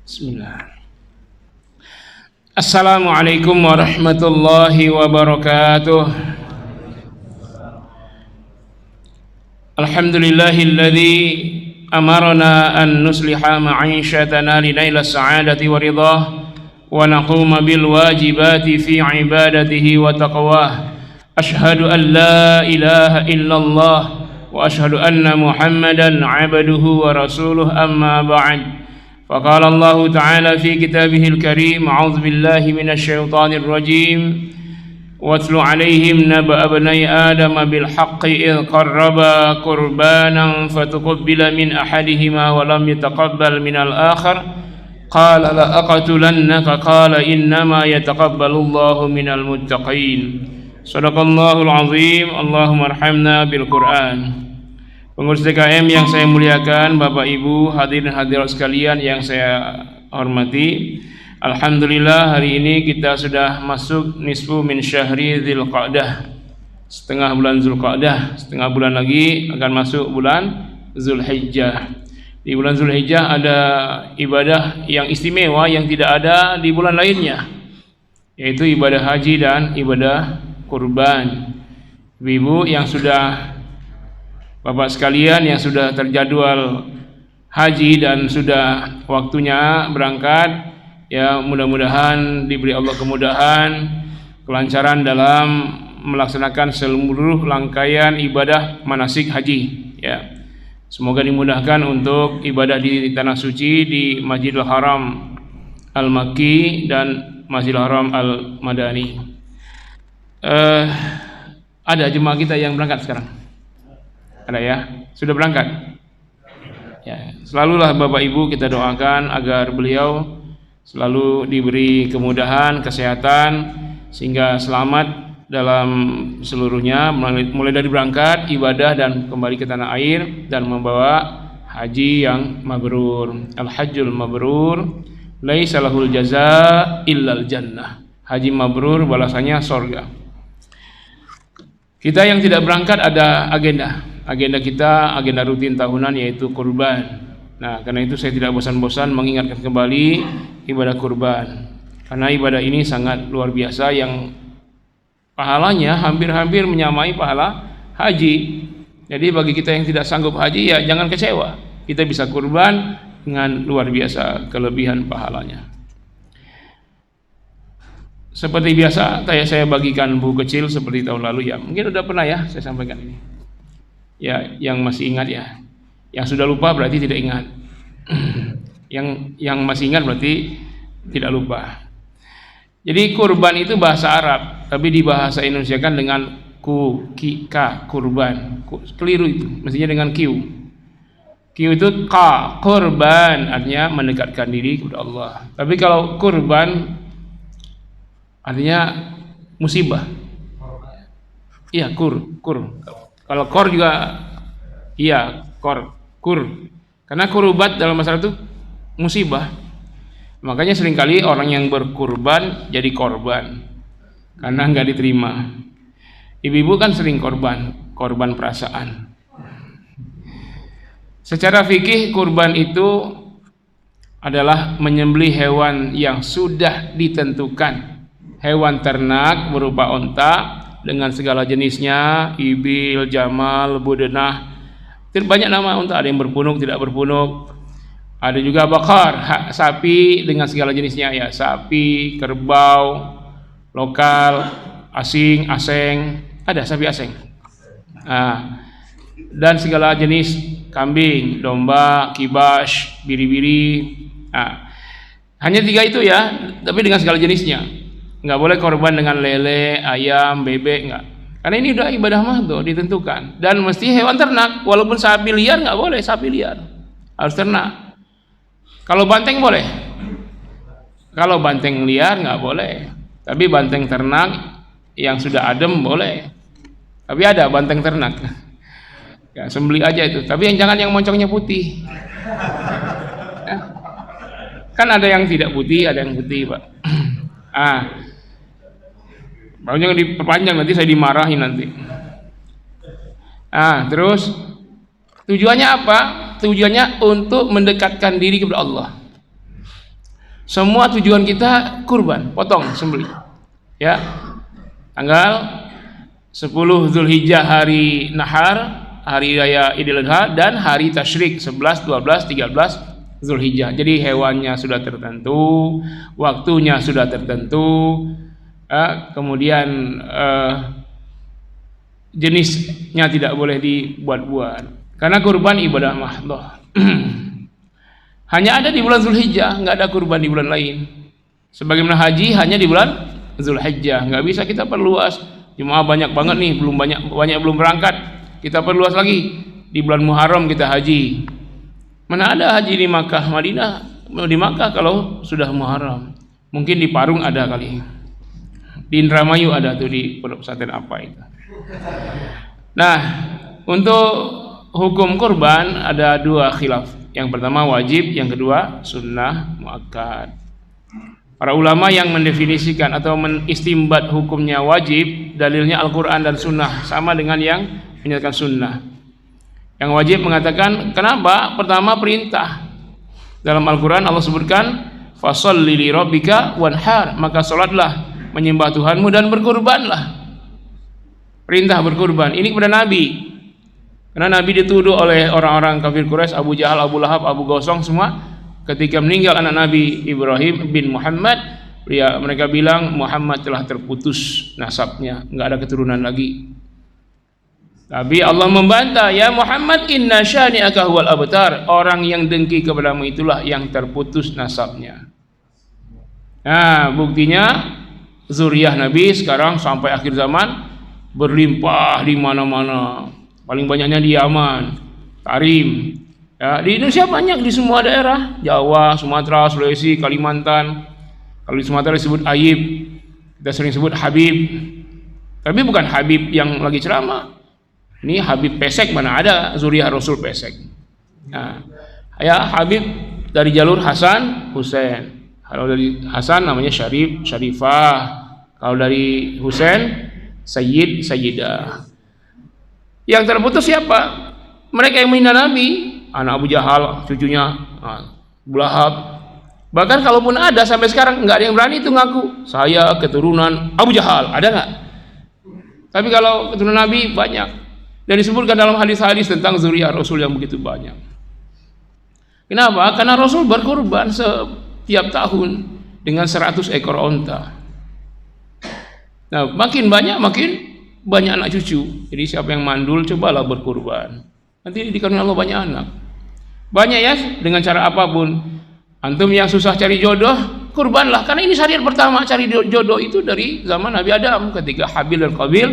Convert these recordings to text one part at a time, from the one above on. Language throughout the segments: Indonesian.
Bismillah. Assalamualaikum warahmatullahi wabarakatuh. Alhamdulillahilladzi amarna an nusliha ma'ishatana linaila sa'adati wa ridah wa naquma bil wajibati fi ibadatihi wa taqwah. Ashhadu an la ilaha illallah wa ashhadu anna Muhammadan 'abduhu wa rasuluhu, amma ba'd. فقال الله تعالى في كتابه الكريم: أعوذ بالله من الشيطان الرجيم واتل عليهم نبأ ابني آدم بالحق إذ قربا قربانا فتقبل من أحدهما ولم يتقبل من الآخر قال لأقتلنك قال إنما يتقبل الله من المتقين. صدق الله العظيم. اللهم ارحمنا بالقرآن. Pengurus DKM yang saya muliakan, Bapak Ibu, hadirin hadirat sekalian yang saya hormati, alhamdulillah hari ini kita sudah masuk nisfu min syahri Dzulqa'dah, setengah bulan Dzulqa'dah, setengah bulan lagi akan masuk bulan Dzulhijjah. Di bulan Dzulhijjah ada ibadah yang istimewa yang tidak ada di bulan lainnya, yaitu ibadah haji dan ibadah kurban. Ibu yang sudah, Bapak sekalian yang sudah terjadwal haji dan sudah waktunya berangkat, ya mudah-mudahan diberi Allah kemudahan, kelancaran dalam melaksanakan seluruh rangkaian ibadah manasik haji, ya. Semoga dimudahkan untuk ibadah di tanah suci, di Masjidil Haram Al-Makki dan Masjidil Haram Al-Madani. Ada jemaah kita yang berangkat sekarang? Ada ya? Sudah berangkat? Ya, selalulah Bapak Ibu kita doakan agar beliau selalu diberi kemudahan, kesehatan, sehingga selamat dalam seluruhnya, mulai dari berangkat, ibadah dan kembali ke tanah air, dan membawa haji yang mabrur. Al-hajjul mabrur laisa lahul jazaa illal jannah. Haji mabrur balasannya surga. Kita yang tidak berangkat ada agenda kita, agenda rutin tahunan, yaitu kurban. Nah, karena itu saya tidak bosan-bosan mengingatkan kembali ibadah kurban, karena ibadah ini sangat luar biasa yang pahalanya hampir-hampir menyamai pahala haji. Jadi bagi kita yang tidak sanggup haji, ya jangan kecewa, kita bisa kurban dengan luar biasa kelebihan pahalanya. Seperti biasa saya bagikan buku kecil seperti tahun lalu, ya mungkin udah pernah ya saya sampaikan ini. Ya, yang masih ingat ya. Yang sudah lupa berarti tidak ingat. Yang masih ingat berarti tidak lupa. Jadi kurban itu bahasa Arab, tapi dibahasa Indonesiakan dengan kurban. Keliru itu, mestinya dengan Q itu kurban, artinya mendekatkan diri kepada Allah. Tapi kalau kurban artinya musibah. Iya, kur. Kalau kor juga iya, kur. Karena kurubat dalam masalah itu musibah. Makanya seringkali orang yang berkurban jadi korban karena enggak diterima. Ibu-ibu kan sering korban perasaan. Secara fikih kurban itu adalah menyembelih hewan yang sudah ditentukan. Hewan ternak berupa onta dengan segala jenisnya, ibil, jamal, budenah. Banyak nama unta, ada yang berpunuk, tidak berpunuk. Ada juga bakar, sapi dengan segala jenisnya, ya sapi, kerbau, lokal, asing, aseng, ada sapi aseng. Dan segala jenis kambing, domba, kibas, biri-biri. Hanya 3 itu ya, tapi dengan segala jenisnya. Nggak boleh korban dengan lele, ayam, bebek, nggak. Karena ini udah ibadah mahdoh ditentukan. Dan mesti hewan ternak, walaupun sapi liar nggak boleh, sapi liar harus ternak. Kalau banteng boleh. Kalau banteng liar nggak boleh. Tapi banteng ternak yang sudah adem boleh. Tapi ada banteng ternak. Ya, sembelih aja itu. Tapi jangan yang moncongnya putih. Ya. Kan ada yang tidak putih, ada yang putih, Pak. Jangan diperpanjang, nanti saya dimarahin nanti. Terus tujuannya apa? Tujuannya untuk mendekatkan diri kepada Allah. Semua tujuan kita kurban, potong, sembelih. Ya. Tanggal 10 Zulhijjah hari Nahar, hari raya Idul Adha, dan hari tasyrik 11, 12, 13 Zulhijjah. Jadi hewannya sudah tertentu, waktunya sudah tertentu, kemudian jenisnya tidak boleh dibuat-buat. Karena kurban ibadah mahdhah. Hanya ada di bulan Zulhijjah, nggak ada kurban di bulan lain. Sebagaimana haji hanya di bulan Zulhijjah, nggak bisa kita perluas. Jemaah banyak banget nih, belum berangkat. Kita perluas lagi di bulan Muharram kita haji. Mana ada haji di Makkah, Madinah? Di Makkah kalau sudah Muharram. Mungkin di Parung ada kali. Di Indramayu ada tuh, di pondok pesantren apa itu. Nah, untuk hukum kurban ada 2 khilaf. Yang pertama wajib, yang kedua sunnah muakkad. Para ulama yang mendefinisikan atau menistimbat hukumnya wajib, dalilnya Al-Quran dan sunnah, sama dengan yang menyatakan sunnah. Yang wajib mengatakan, kenapa? Pertama perintah. Dalam Al-Quran Allah sebutkan, fasholli li rabbika wanhar, maka salatlah menyembah Tuhanmu dan berkurbanlah. Perintah berkurban. Ini kepada Nabi. Karena Nabi dituduh oleh orang-orang kafir Quraisy, Abu Jahal, Abu Lahab, Abu Gosong semua, ketika meninggal anak Nabi Ibrahim bin Muhammad, mereka bilang Muhammad telah terputus nasabnya, nggak ada keturunan lagi. Tapi Allah membantah, ya Muhammad, inna syani'aka huwal abtar, orang yang dengki kepadamu itulah yang terputus nasabnya. Nah, buktinya zuriyah Nabi sekarang sampai akhir zaman berlimpah di mana-mana. Paling banyaknya di Yaman, Tarim. Ya, di Indonesia banyak, di semua daerah, Jawa, Sumatera, Sulawesi, Kalimantan. Kalau di Sumatera disebut Ayib, kita sering sebut Habib. Tapi bukan Habib yang lagi ceramah. Ini Habib pesek, mana ada zuriyah Rasul pesek. Nah, ya Habib dari jalur Hasan, Husain. Kalau dari Hasan namanya Syarif, Syarifah. Kalau dari Husain, Sayyid, Sayyidah. Yang terputus siapa? Mereka yang menghina Nabi, anak Abu Jahal, cucunya Abu Lahab. Bahkan kalaupun ada sampai sekarang nggak ada yang berani itu ngaku saya keturunan Abu Jahal, ada nggak? Tapi kalau keturunan Nabi banyak, dan disebutkan dalam hadis-hadis tentang zuriyah Rasul yang begitu banyak. Kenapa? Karena Rasul berkurban setiap tahun dengan 100 ekor onta. Nah, makin banyak anak cucu. Jadi siapa yang mandul, cobalah berkurban. Nanti dikaruniai Allah banyak anak. Banyak ya, dengan cara apapun. Antum yang susah cari jodoh, kurbanlah. Karena ini syariat pertama cari jodoh itu dari zaman Nabi Adam. Ketika Habil dan Qabil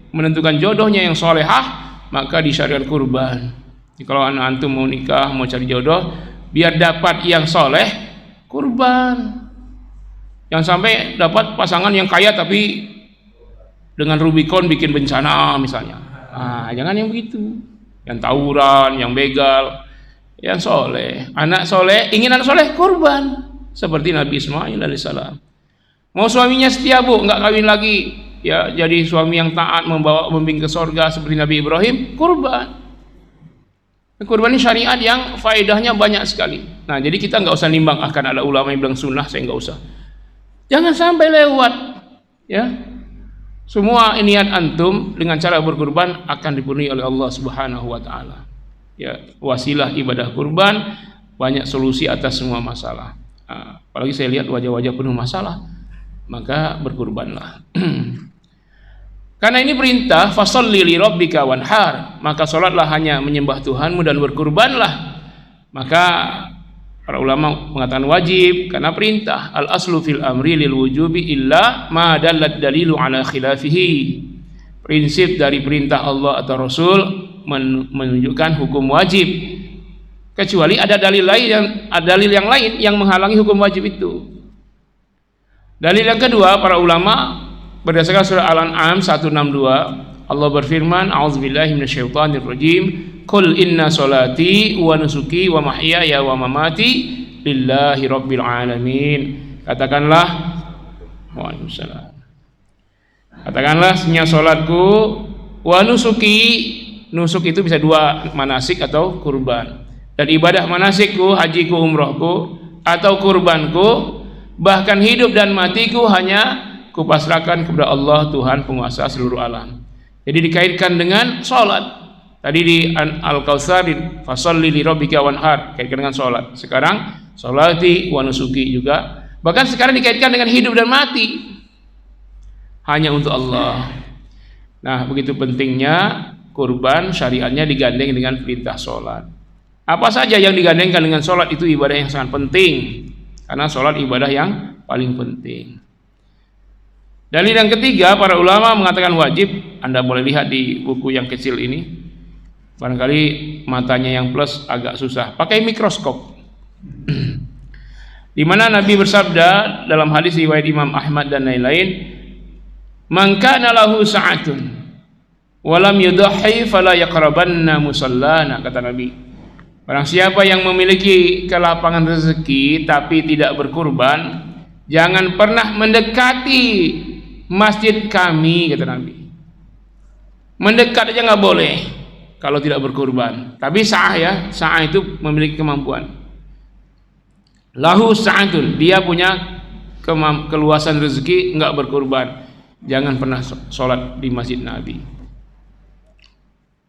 menentukan jodohnya yang solehah, maka disyariat kurban. Jadi kalau anak antum mau nikah, mau cari jodoh, biar dapat yang soleh, kurban. Yang sampai dapat pasangan yang kaya tapi dengan Rubicon bikin bencana misalnya. Jangan yang begitu. Yang tawuran, yang begal, yang soleh. Anak soleh, ingin anak soleh, kurban. Seperti Nabi Ismail alaihissalam. Mau suaminya setia bu, nggak kawin lagi, ya jadi suami yang taat, membimbing ke sorga seperti Nabi Ibrahim, kurban. Kurban ini syariat yang faedahnya banyak sekali. Nah, jadi kita nggak usah nimbang akan ada ulama yang bilang sunnah, saya nggak usah. Jangan sampai lewat, ya. Semua niat antum dengan cara berkurban akan dipenuhi oleh Allah Subhanahu wa taala. Ya, wasilah ibadah kurban banyak solusi atas semua masalah. Apalagi saya lihat wajah-wajah penuh masalah, maka berkurbanlah. Karena ini perintah, fasholli li rabbika wanhar, maka salatlah hanya menyembah Tuhanmu dan berkurbanlah. Maka para ulama mengatakan wajib karena perintah. Al aslu fil amri lil wujubi illa ma dallat dalilu ala khilafihi. Prinsip dari perintah Allah atau Rasul menunjukkan hukum wajib. Kecuali ada dalil yang lain yang menghalangi hukum wajib itu. Dalil yang kedua, para ulama berdasarkan surah Al-An'am 162, Allah berfirman, a'udzubillahi minasyaitonirrajim, qul inna sholati wa nusuki wa mahyaya wa mamati lillahi rabbil alamin. Katakanlah sesungguhnya salatku wa nusuki, nusuk itu bisa dua, manasik atau kurban, dan ibadah manasikku, hajiku, umrohku atau kurbanku, bahkan hidup dan matiku hanya kupasrahkan kepada Allah, Tuhan penguasa seluruh alam. Jadi dikaitkan dengan sholat. Tadi di Al-Kautsar, fasholli li rabbika wanhar, kaitkan dengan sholat. Sekarang sholati wa nusuki juga. Bahkan sekarang dikaitkan dengan hidup dan mati, hanya untuk Allah. Nah, begitu pentingnya kurban syariatnya digandeng dengan perintah sholat. Apa saja yang digandengkan dengan sholat itu ibadah yang sangat penting, karena sholat ibadah yang paling penting. Dalil yang ketiga, para ulama mengatakan wajib. Anda boleh lihat di buku yang kecil ini. Barangkali matanya yang plus agak susah, pakai mikroskop. Di mana Nabi bersabda dalam hadis riwayat Imam Ahmad dan lain-lain, "Man kana lahu sa'atun wa lam yudhi fala yaqrabanna musallana," kata Nabi. Barang siapa yang memiliki kelapangan rezeki tapi tidak berkurban, jangan pernah mendekati masjid kami, kata Nabi. Mendekat aja nggak boleh kalau tidak berkurban. Tapi sa'ah itu memiliki kemampuan. Lahu sa'atun, dia punya keluasan rezeki, nggak berkurban. Jangan pernah sholat di masjid Nabi.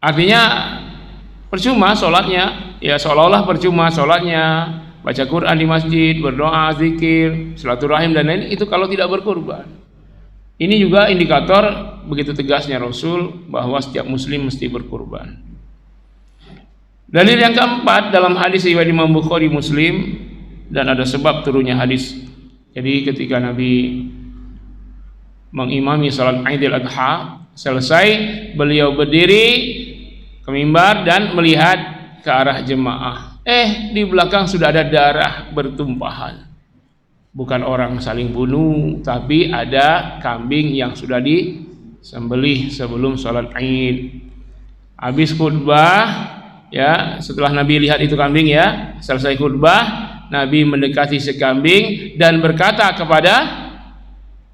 Artinya percuma sholatnya, ya seolah-olah percuma sholatnya, baca Quran di masjid, berdoa, zikir, silaturahim dan lain, itu kalau tidak berkurban. Ini juga indikator begitu tegasnya Rasul bahwa setiap muslim mesti berkurban. Dalil yang keempat dalam hadis riwayat Imam Bukhari Muslim, dan ada sebab turunnya hadis. Jadi ketika Nabi mengimami salat Idul Adha, selesai beliau berdiri ke mimbar dan melihat ke arah jemaah. Di belakang sudah ada darah bertumpahan. Bukan orang saling bunuh, tapi ada kambing yang sudah disembelih sebelum sholat Id. Habis khutbah, ya, setelah Nabi lihat itu kambing, ya, selesai khutbah, Nabi mendekati si kambing dan berkata kepada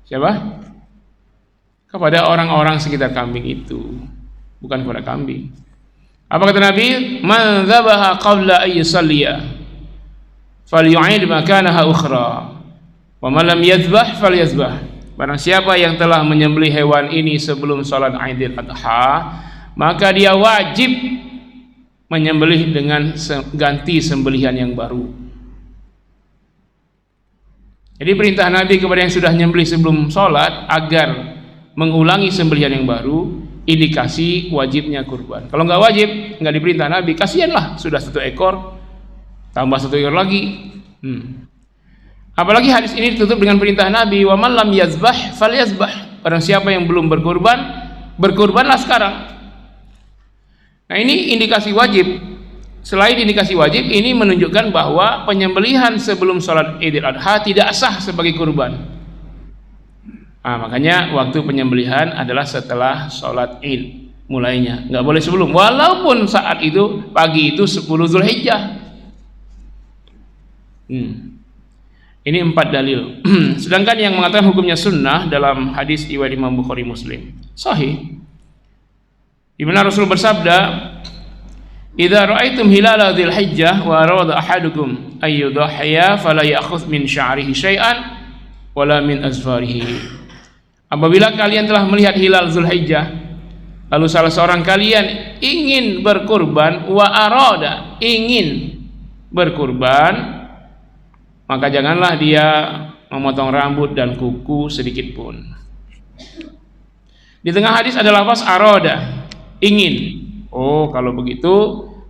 siapa? Kepada orang-orang sekitar kambing itu, bukan kepada kambing. Apa kata Nabi? Man dzabaha qabla ay yusalliya falyu'id makanaha ukhra. Wa man lam yadhbah falyazbah. Barang siapa yang telah menyembelih hewan ini sebelum salat Idul Adha, maka dia wajib menyembelih dengan ganti sembelihan yang baru. Jadi perintah Nabi kepada yang sudah menyembelih sebelum salat agar mengulangi sembelihan yang baru, indikasi wajibnya kurban. Kalau nggak wajib, nggak diperintah Nabi, kasihanlah, sudah 1 ekor tambah 1 ekor lagi. Apalagi hadis ini ditutup dengan perintah Nabi, wa man lam yazbah falyazbah. Barang siapa yang belum berkurban, berkurbanlah sekarang. Nah, ini indikasi wajib. Selain indikasi wajib, ini menunjukkan bahwa penyembelihan sebelum sholat Idul Adha tidak sah sebagai kurban. Makanya waktu penyembelihan adalah setelah sholat Id mulainya, nggak boleh sebelum. Walaupun saat itu pagi itu 10 Zulhijjah. Ini 4 dalil. Sedangkan yang mengatakan hukumnya sunnah dalam hadis riwayat Imam Bukhari Muslim sahih, di mana Rasul bersabda, "Idza ra'aitum hilala dzil hijjah wa arada ahadukum ay yudhiya fala ya'khudh min sya'rihi syai'an wala min azfarihi." Apabila kalian telah melihat hilal Zulhijjah, lalu salah seorang kalian ingin berkurban, wa arada, ingin berkurban, maka janganlah dia memotong rambut dan kuku sedikit pun. Di tengah hadis ada lafaz arada, ingin. Kalau begitu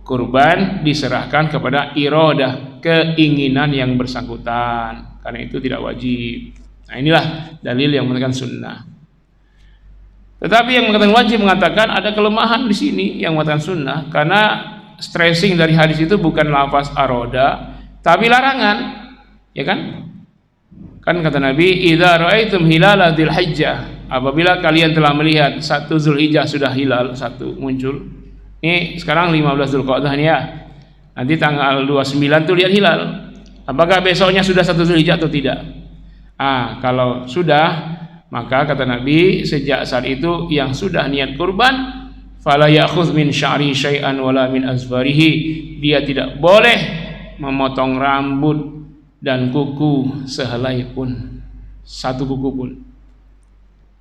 kurban diserahkan kepada iradah, keinginan yang bersangkutan. Karena itu tidak wajib. Nah, inilah dalil yang mengatakan sunnah. Tetapi yang mengatakan wajib mengatakan ada kelemahan di sini yang mengatakan sunnah, karena stressing dari hadis itu bukan lafaz arada, tapi larangan. Ya kan? Kan kata Nabi, "Idza ra'aitum hilala dzil hijjah." Apabila kalian telah melihat 1 Zulhijjah sudah hilal, 1 muncul. Ini sekarang 15 Dzulqa'dah nih ya. Nanti tanggal 29 tuh lihat hilal. Apakah besoknya sudah 1 Zulhijjah atau tidak? Kalau sudah, maka kata Nabi, sejak saat itu yang sudah niat kurban, fala ya'khudh min sya'ri syai'an wala min azfarihi. Dia tidak boleh memotong rambut dan kuku sehelai pun, satu kuku pun.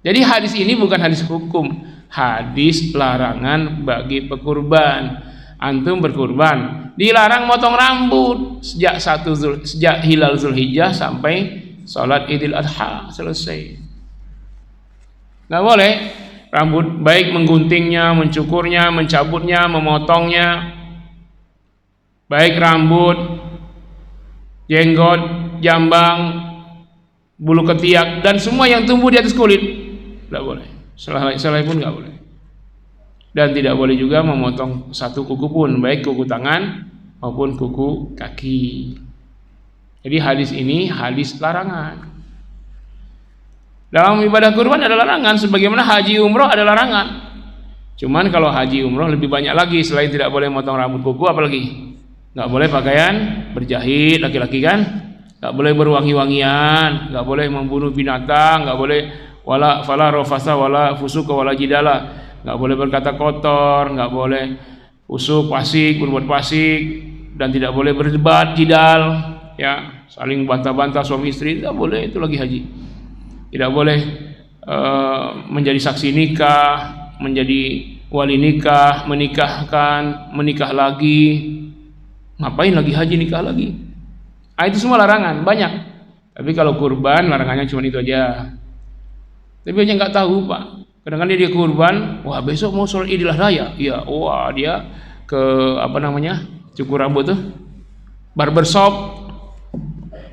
Jadi hadis ini bukan hadis hukum, hadis larangan bagi pekurban. Antum berkurban dilarang motong rambut sejak hilal Zulhijjah sampai sholat Idul Adha selesai. Nggak boleh rambut, baik mengguntingnya, mencukurnya, mencabutnya, memotongnya, baik rambut, jenggot, jambang, bulu ketiak, dan semua yang tumbuh di atas kulit nggak boleh. Selai pun nggak boleh. Dan tidak boleh juga memotong satu kuku pun, baik kuku tangan maupun kuku kaki. Jadi hadis ini hadis larangan. Dalam ibadah kurban ada larangan, sebagaimana haji umroh ada larangan. Cuman kalau haji umroh lebih banyak lagi, selain tidak boleh memotong rambut, kuku, apalagi nggak boleh pakaian berjahit laki-laki kan, nggak boleh berwangi-wangian, nggak boleh membunuh binatang, nggak boleh wala fala rafasa wala fusuka wala jidala, nggak boleh berkata kotor, nggak boleh usuk, fasik, berbuat fasik, dan tidak boleh berdebat, jidal, ya, saling bantah-bantah suami istri, tidak boleh, itu lagi haji. Tidak boleh menjadi saksi nikah, menjadi wali nikah, menikah lagi. Ngapain lagi haji nikah lagi? Itu semua larangan, banyak. Tapi kalau kurban larangannya cuma itu aja. Tapi aja nggak tahu, Pak. Kadang-kadang dia kurban, wah besok mau sholat Idul Adha ya, wah dia ke cukur rambut tuh, barbershop.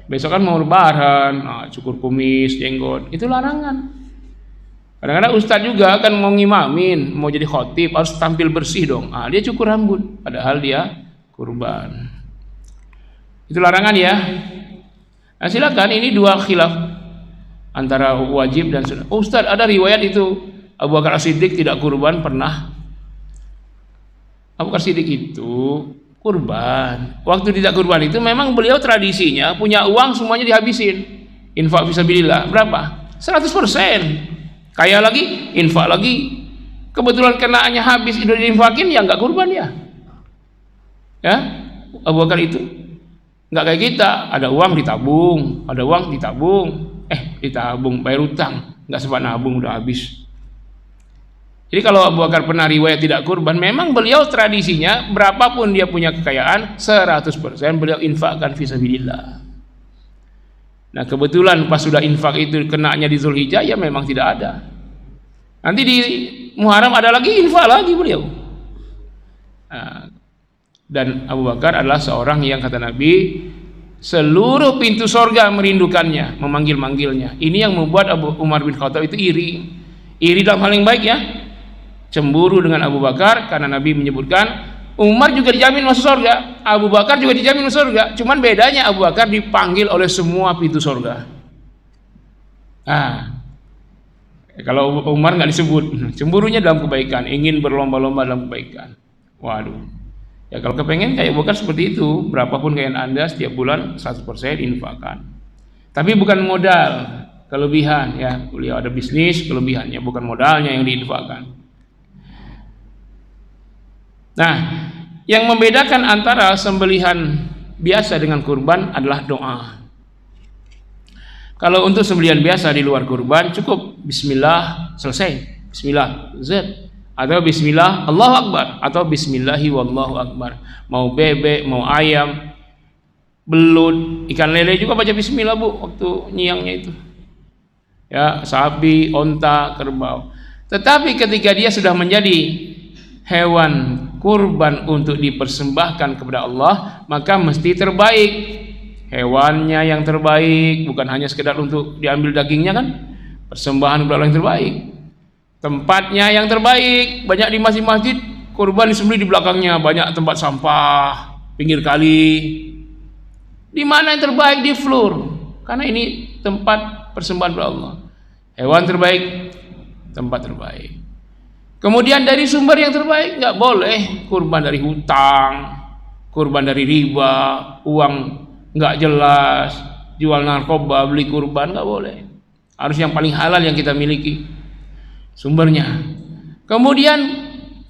Besok kan mau lebaran, cukur kumis, jenggot, itu larangan. Kadang-kadang ustadz juga kan mau ngimamin, mau jadi khotib, harus tampil bersih dong. Dia cukur rambut, padahal dia kurban. Itu larangan ya. Nah, silakan, ini dua khilaf antara wajib dan sunnah. Ustadz, ada riwayat itu Abu Bakar As-Siddiq tidak kurban pernah. Abu Bakar As-Siddiq itu kurban. Waktu tidak kurban itu memang beliau tradisinya punya uang semuanya dihabisin. Infak fisabilillah. Berapa? 100%. Kaya lagi, infak lagi. Kebetulan kenaannya habis itu diinfakin, ya nggak kurban ya. Ya, Abu Bakar itu nggak kayak kita. Ada uang ditabung, ditabung, bayar utang, nggak sempat nabung udah habis. Jadi kalau Abu Bakar pernah riwayat tidak kurban, memang beliau tradisinya berapapun dia punya kekayaan 100% beliau infakkan fisabilillah. Nah kebetulan pas sudah infak itu kenanya di Zulhijjah, ya memang tidak ada. Nanti di Muharram ada lagi, infak lagi beliau. Dan Abu Bakar adalah seorang yang kata Nabi, seluruh pintu sorga merindukannya, memanggil-manggilnya. Ini yang membuat Abu Umar bin Khattab itu iri dalam hal yang baik ya. Cemburu dengan Abu Bakar karena Nabi menyebutkan Umar juga dijamin masuk surga, Abu Bakar juga dijamin masuk surga. Cuman bedanya Abu Bakar dipanggil oleh semua pintu surga. Kalau Umar nggak disebut. Cemburunya dalam kebaikan, ingin berlomba-lomba dalam kebaikan. Waduh. Ya kalau kepengen kayak Abu Bakar seperti itu, berapapun kekayaan Anda setiap bulan 100% infakkan. Tapi bukan modal, kelebihan ya. Beliau ada bisnis, kelebihannya bukan modalnya yang diinfakkan. Nah, yang membedakan antara sembelihan biasa dengan kurban adalah doa. Kalau untuk sembelihan biasa di luar kurban cukup bismillah selesai, bismillah Z, atau bismillah Allahu Akbar, atau bismillahi wallahu akbar. Mau bebek, mau ayam, belut, ikan lele juga baca bismillah Bu waktu nyiangnya itu. Ya, sapi, onta, kerbau. Tetapi ketika dia sudah menjadi hewan kurban untuk dipersembahkan kepada Allah, maka mesti terbaik. Hewannya yang terbaik, bukan hanya sekedar untuk diambil dagingnya kan. Persembahan kepada Allah yang terbaik. Tempatnya yang terbaik. Banyak di masjid-masjid kurban disembelih di belakangnya banyak tempat sampah, pinggir kali. Di mana yang terbaik? Di floor. Karena ini tempat persembahan kepada Allah. Hewan terbaik, tempat terbaik. Kemudian dari sumber yang terbaik, nggak boleh kurban dari hutang, kurban dari riba, uang nggak jelas, jual narkoba, beli kurban, nggak boleh. Harus yang paling halal yang kita miliki sumbernya. Kemudian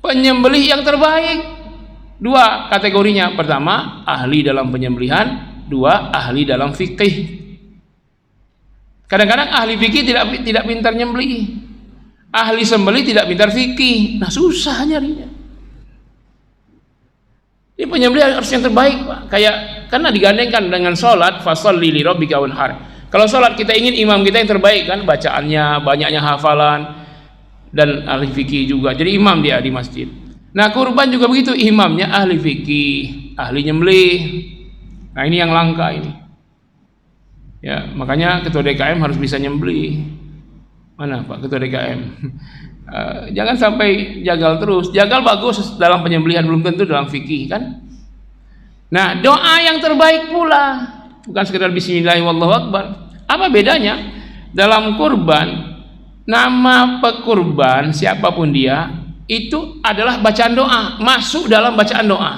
penyembelih yang terbaik, dua kategorinya. Pertama, ahli dalam penyembelihan. dua, ahli dalam fikih. Kadang-kadang ahli fikih tidak pintar nyembelih, ahli sembelih tidak pintar fikih. Nah, susah nyarinya. Ini penyembelih harus yang terbaik, Pak. Karena digandengkan dengan sholat, fasholli li rabbika wanhar. Kalau sholat kita ingin imam kita yang terbaik, kan bacaannya, banyaknya hafalan, dan ahli fikih juga. Jadi imam dia di masjid. Nah, kurban juga begitu, imamnya ahli fikih, ahli nyembelih. Nah, ini yang langka ini. Ya, makanya ketua DKM harus bisa nyembelih. Mana Pak ketua DKM? Jangan sampai jagal terus. Jagal bagus dalam penyembelihan, belum tentu dalam fikih, kan? Nah, doa yang terbaik pula, bukan sekedar bismillahirrahmanirrahim wallahu akbar. Apa bedanya? Dalam kurban, nama pekurban siapapun dia itu adalah bacaan doa, masuk dalam bacaan doa.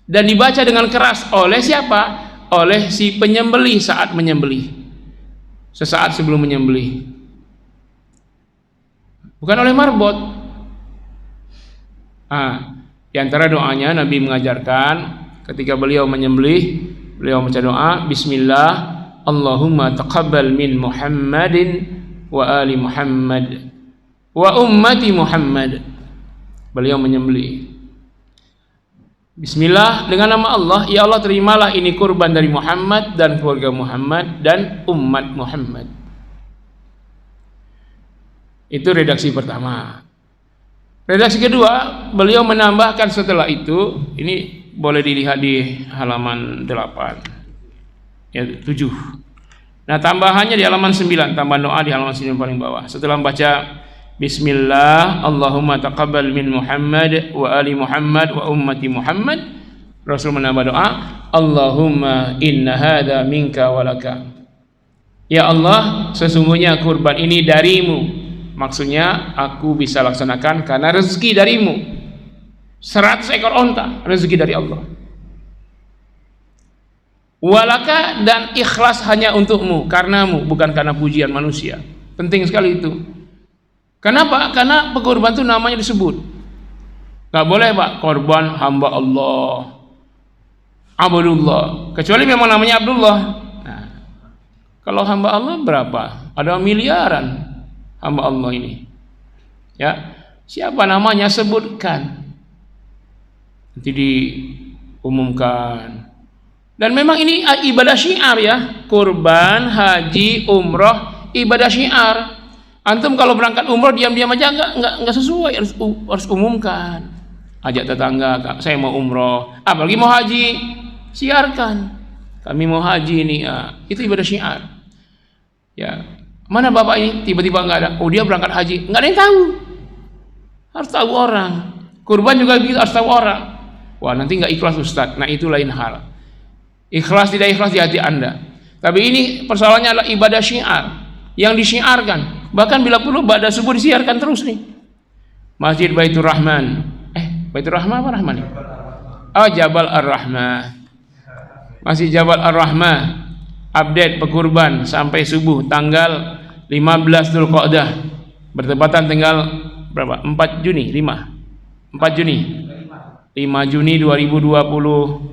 Dan dibaca dengan keras oleh siapa? Oleh si penyembelih saat menyembelih, sesaat sebelum menyembelih, bukan oleh marbot. Di antara doanya Nabi mengajarkan ketika beliau menyembelih, beliau membaca doa Bismillah, Allahumma taqabbal min Muhammadin wa ali Muhammad wa ummati Muhammad. Beliau menyembelih, Bismillah, dengan nama Allah, ya Allah terimalah ini kurban dari Muhammad dan keluarga Muhammad dan umat Muhammad. Itu redaksi pertama. Redaksi kedua, beliau menambahkan setelah itu, ini boleh dilihat di halaman 8 ya, 7. Nah, tambahannya di halaman 9, tambahan doa di halaman 9 paling bawah. Setelah membaca Bismillah, Allahumma taqabbal min Muhammad wa ali Muhammad wa ummati Muhammad, Rasul menambah doa, Allahumma inna hadha minka walaka. Ya Allah, sesungguhnya kurban ini darimu. Maksudnya aku bisa laksanakan karena rezeki darimu. 100 ekor onta, rezeki dari Allah. Walaka, dan ikhlas hanya untukmu, karenamu, bukan karena pujian manusia. Penting sekali itu. Kenapa? Karena pekurban itu namanya disebut. Gak boleh Pak, korban hamba Allah, Abdullah, kecuali memang namanya Abdullah. Nah, kalau hamba Allah berapa? Ada miliaran hamba Allah ini. Ya, siapa namanya sebutkan, nanti diumumkan. Dan memang ini ibadah syiar ya, kurban, haji, umroh, ibadah syiar. Antum kalau berangkat umroh diam-diam aja nggak sesuai, harus umumkan. Ajak tetangga, saya mau umroh, apalagi mau haji, siarkan. Kami mau haji ini, itu ibadah syiar. Ya, mana bapak ini tiba-tiba nggak ada? Oh, dia berangkat haji, nggak ada yang tahu. Harus tahu orang. Kurban juga begitu, harus tahu orang. Wah, nanti nggak ikhlas Ustaz. Nah, itu lain hal. Ikhlas tidak ikhlas di hati Anda. Tapi ini persoalannya adalah ibadah syiar yang disyiarkan. Bahkan bila perlu ba'da subuh disiarkan terus nih. Masjid Baitur Rahman. Baitur Rahman apa Rahman? Oh, Jabal Ar-Rahmah. Masjid Jabal Ar-Rahmah. Update pekurban sampai subuh tanggal 15 Dzulqa'dah. Bertepatan tanggal berapa? 4 Juni, 4 Juni. 5 Juni 2020.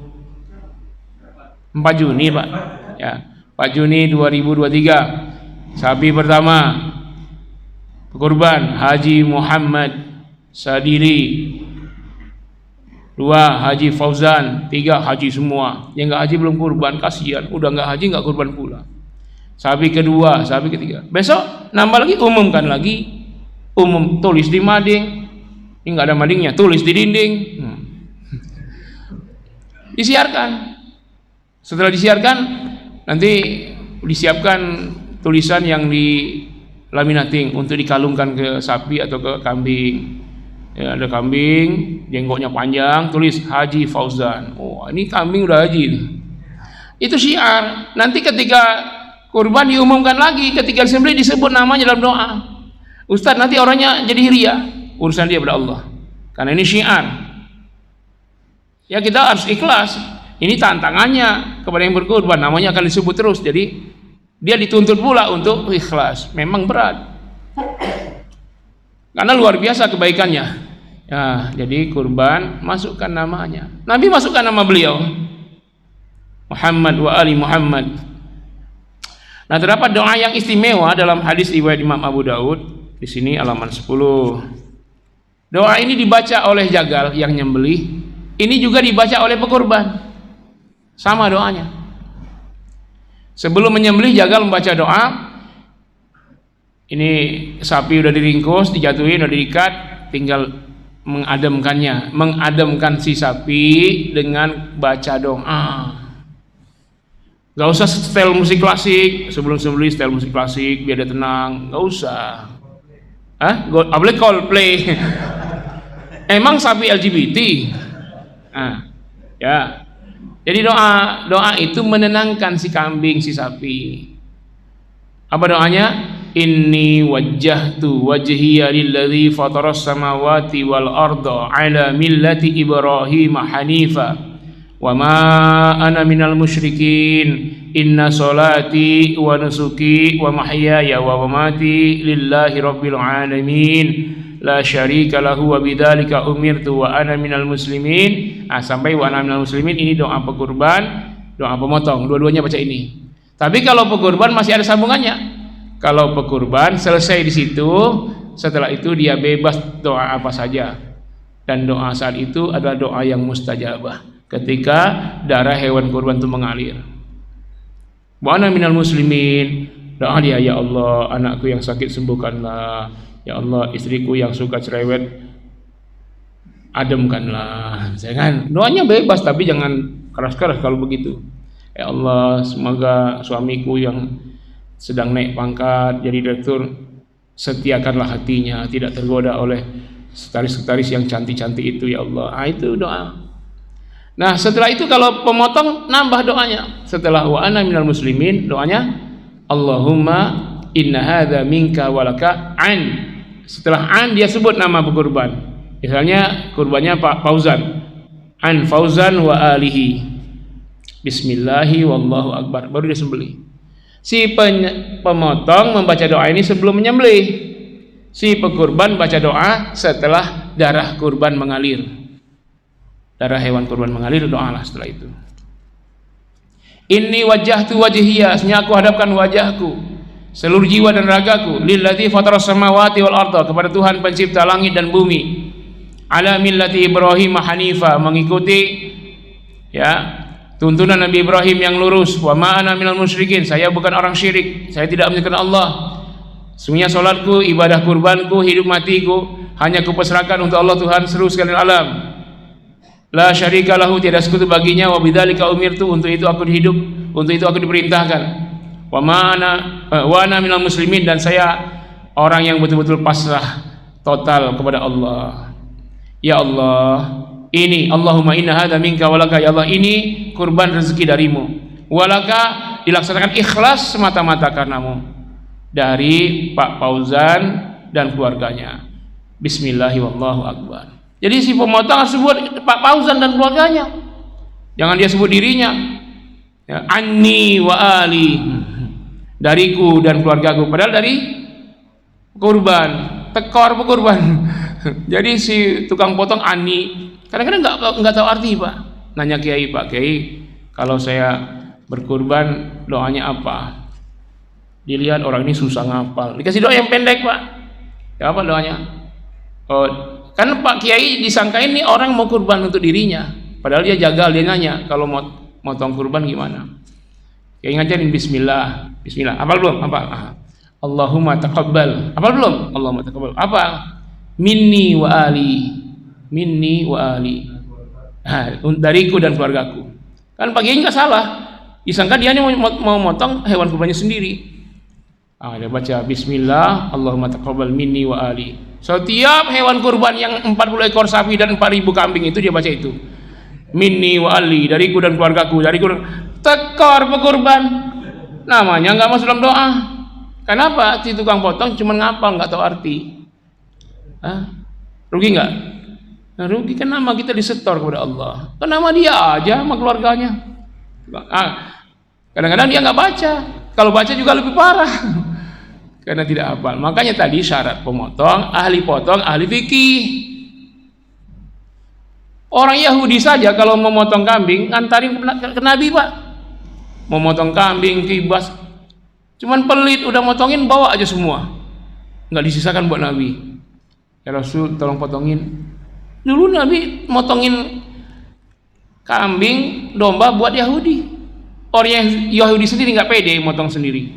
4 Juni Pak ya, 4 Juni 2023. Sapi pertama pekurban Haji Muhammad Sadiri, 2 Haji Fauzan, 3 haji semua. Yang nggak haji belum kurban, kasihan, udah nggak haji nggak kurban pula. Sapi kedua, sapi ketiga. Besok nambah lagi, umumkan lagi, tulis di mading. Ini nggak ada madingnya, tulis di dinding. Disiarkan. Setelah disiarkan, nanti disiapkan tulisan yang di laminating untuk dikalungkan ke sapi atau ke kambing. Ya, ada kambing, jenggotnya panjang, tulis Haji Fauzan. Oh, ini kambing udah haji. Itu syiar. Nanti ketika kurban diumumkan lagi, ketika disembelih disebut namanya dalam doa. Ustaz, nanti orangnya jadi ria, urusan dia pada Allah. Karena ini syiar. Ya, kita harus ikhlas. Ini tantangannya kepada yang berkurban, namanya akan disebut terus. Jadi dia dituntut pula untuk ikhlas. Memang berat, karena luar biasa kebaikannya. Ya, jadi kurban masukkan namanya. Nabi masukkan nama beliau. Muhammad wa ali Muhammad. Nah, terdapat doa yang istimewa dalam hadis riwayat Imam Abu Daud di sini halaman 10. Doa ini dibaca oleh jagal yang nyembelih, ini juga dibaca oleh pekurban. Sama doanya. Sebelum menyembelih jagal membaca doa. Ini sapi udah diringkus, dijatuhin, udah diikat, tinggal mengademkan si sapi dengan baca doa. Gak usah setel musik klasik, sebelum sembelih setel musik klasik biar dia tenang, gak usah. Boleh Coldplay. Emang sapi LGBT? Ya. Jadi doa itu menenangkan si kambing, si sapi. Apa doanya? Inni wajjahtu wajhiya lilladzi fataras samawati wal arda ala millati Ibrahim hanifa wa ma ana minal musyrikin. Inna sholati wa nusuki wa mahyaya wa mamati lillahi rabbil alamin la syarika lahu wa bidzalika umirtu wa ana minal muslimin. Sampai wa ana minal muslimin ini doa pekurban, doa pemotong, dua-duanya baca ini. Tapi kalau pekurban masih ada sambungannya. Kalau pekurban selesai di situ, setelah itu dia bebas doa apa saja. Dan doa saat itu adalah doa yang mustajabah ketika darah hewan kurban itu mengalir. Wa ana minal muslimin, doa dia, ya Allah anakku yang sakit sembuhkanlah, ya Allah istriku yang suka cerewet ademkanlah. Jangan doanya bebas, tapi jangan keras-keras kalau begitu. Ya Allah, semoga suamiku yang sedang naik pangkat jadi direktur, setiakanlah hatinya, tidak tergoda oleh sekretaris yang cantik-cantik itu ya Allah. Itu doa. Nah, setelah itu kalau pemotong nambah doanya. Setelah wa ana minal muslimin, doanya Allahumma inna hadza minka walaka an. Setelah an dia sebut nama pekurban. Misalnya kurbannya Pak Fauzan. An Fauzan wa alihi. Bismillahi wallahu akbar. Baru dia sembelih. Si pemotong membaca doa ini sebelum menyembelih. Si pekurban baca doa setelah darah kurban mengalir. Darah hewan kurban mengalir, doalah setelah itu. Inni wajjahtu wajhiya, sebenarnya aku hadapkan wajahku, seluruh jiwa dan ragaku, lilladzi fataras samawati wal arda, kepada Tuhan pencipta langit dan bumi. Ala millati Ibrahim hanifa, mengikuti tuntunan Nabi Ibrahim yang lurus. Wa ma ana minal musyrikin, saya bukan orang syirik, saya tidak menyekutukan Allah. Semuanya salatku, ibadah kurbanku, hidup matiku hanya kupasrahkan untuk Allah Tuhan seluruh sekalian alam. La syarika lahu, tiada sekutu baginya. Wa bidzalika umirtu, untuk itu aku hidup, untuk itu aku diperintahkan. Wa ana minal muslimin, dan saya orang yang betul-betul pasrah total kepada Allah. Ya Allah, ini Allahumma inna hadza minka walaka, ya Allah ini kurban rezeki darimu. Walaka, dilaksanakan ikhlas semata-mata karenamu, dari Pak Fauzan dan keluarganya. Bismillahirrahmanirrahim, wallahu akbar. Jadi si pemotong harus sebut Pak Fauzan dan keluarganya, jangan dia sebut dirinya. Anni wa ali, dariku dan keluargaku, padahal dari kurban, tekor pekurban. Jadi si tukang potong ani, kadang-kadang nggak tahu arti Pak. Nanya Kiai, Pak Kiai, kalau saya berkurban doanya apa? Dilihat orang ini susah ngapal, dikasih doa yang pendek Pak. Ya apa doanya? Kan Pak Kiai disangka ini orang mau kurban untuk dirinya, padahal dia jagal, dia nanya kalau mau motong kurban gimana. Kiai ngajarin Bismillah, Bismillah. Hafal belum? Apa? Allahumma taqabbal. Hafal belum? Allahumma taqabbal. Apa? Minni wa ali, minni wa ali. Dariku dan keluargaku. Kan Pak Kiai nggak salah, disangka dia ini mau motong hewan kurbannya sendiri. Dia baca Bismillah, Allahumma taqabbal minni wa ali. Setiap hewan kurban yang 40 ekor sapi dan 4.000 kambing itu dia baca itu. Minni wa ali, dariku dan keluargaku, dariku dan tekor pekurban. Namanya nggak masuk dalam doa. Kenapa? Si tukang potong cuma ngapal, nggak tahu arti. Rugi nggak? Nah, rugi kan nama kita disetor kepada Allah. Kan nama dia aja sama keluarganya. Kadang-kadang dia nggak baca. Kalau baca juga lebih parah. Karena tidak hafal. Makanya tadi syarat potong, ahli fikih. Orang Yahudi saja kalau memotong kambing ngantarin ke Nabi Pak. mau motong kambing, kibas, cuman pelit, udah motongin bawa aja semua, nggak disisakan buat Nabi. Ya Rasul, tolong potongin. Dulu Nabi motongin kambing, domba buat Yahudi. Orang Yahudi sendiri nggak pede motong sendiri.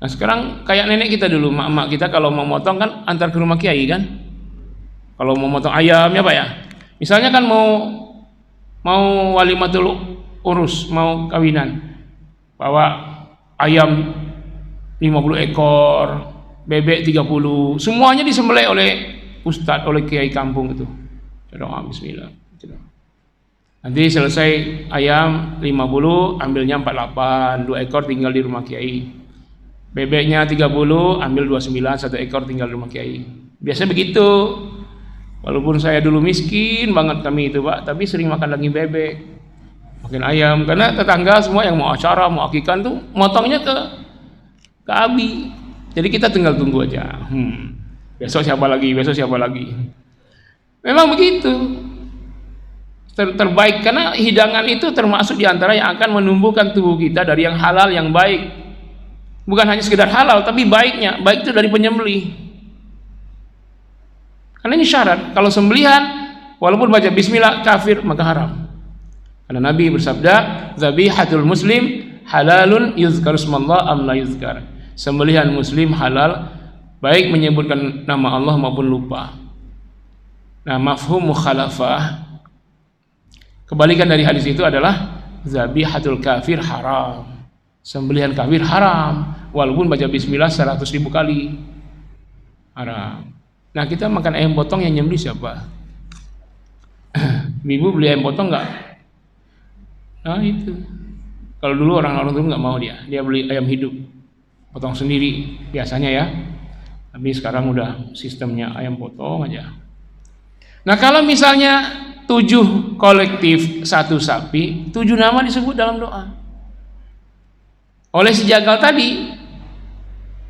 Nah sekarang kayak nenek kita dulu, mak-mak kita kalau mau motong kan antar ke rumah kiai kan. Kalau mau motong ayamnya Pak ya, misalnya kan mau walimatul urus, mau kawinan, bawa ayam 50 ekor, bebek 30, semuanya disembelih oleh ustadz, oleh kiai kampung itu. Doa bismillah. Nanti selesai ayam 50, ambilnya 48, 2 ekor tinggal di rumah kiai. Bebeknya 30, ambil 29, 1 ekor tinggal di rumah kiai. Biasanya begitu. Walaupun saya dulu miskin banget kami itu Pak, tapi sering makan daging bebek, makan ayam, karena tetangga semua yang mau acara, mau akikan tuh motongnya ke abi. Jadi kita tinggal tunggu aja. Besok siapa lagi, besok siapa lagi. Memang begitu. Terbaik, karena hidangan itu termasuk diantara yang akan menumbuhkan tubuh kita dari yang halal, yang baik. Bukan hanya sekedar halal, tapi baiknya. Baik itu dari penyembelih. Karena ini syarat. Kalau sembelihan, walaupun baca bismillah kafir, maka haram. Karena Nabi bersabda, "Dzabihatul muslim halalun yuzkaru ismallah am la yuzkar." Sembelihan muslim halal, baik menyebutkan nama Allah maupun lupa. Nah, mafhum mukhalafah, kebalikan dari hadis itu adalah zabihatul kafir haram. Sembelihan kafir haram, walaupun baca bismillah 100.000 kali. Haram. Nah, kita makan ayam potong, yang nyembelih siapa? Ibu beli ayam potong enggak? Nah, itu. Kalau dulu orang-orang dulu enggak mau dia beli ayam hidup, potong sendiri biasanya ya. Tapi sekarang udah sistemnya ayam potong aja. Nah, kalau misalnya 7 kolektif 1 sapi, 7 nama disebut dalam doa. Oleh si jagal tadi,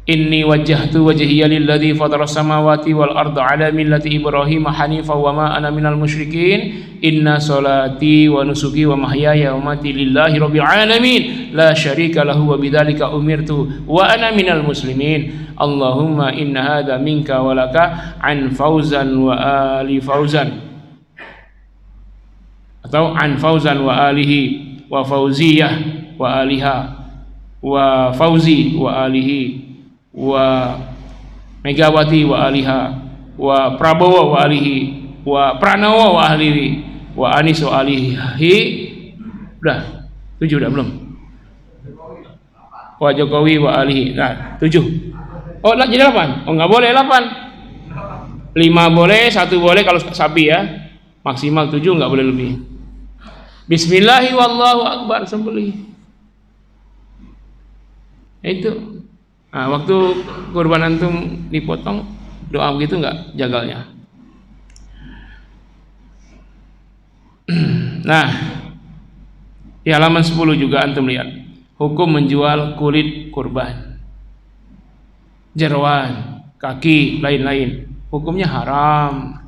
inni wajjahtu wajhiya lilladzi fataras samawati wal arda ala millati Ibrahim hanifan wa ma ana minal musyrikin. Inna salati wa nusuki wa mahyaya wa mati lillahi rabbil alamin la syarika lahu wa bidzalika umirtu wa ana minal muslimin. Allahumma inna hadza minka wa laka an Fauzan wa ali Fauzan, atau an Fauzan wa alihi wa Fauziyah wa aliha wa Fauzi wa alihi wa Megawati wa aliha wa Prabowo wa alihi wa Pranowo wa alihi wa Anies wa alihi. Udah 7 udah belum? Wa Jokowi wa alihi. Nah 7. Oh jadi 8. Oh nggak boleh 8. 5 boleh, 1 boleh kalau sapi ya. Maksimal 7, nggak boleh lebih. Bismillahi wallahu akbar, sembelih. Itu. Nah, waktu kurban antum dipotong, doa begitu enggak jagalnya? Nah, di halaman 10 juga antum lihat hukum menjual kulit kurban, jeroan, kaki, lain-lain, hukumnya haram.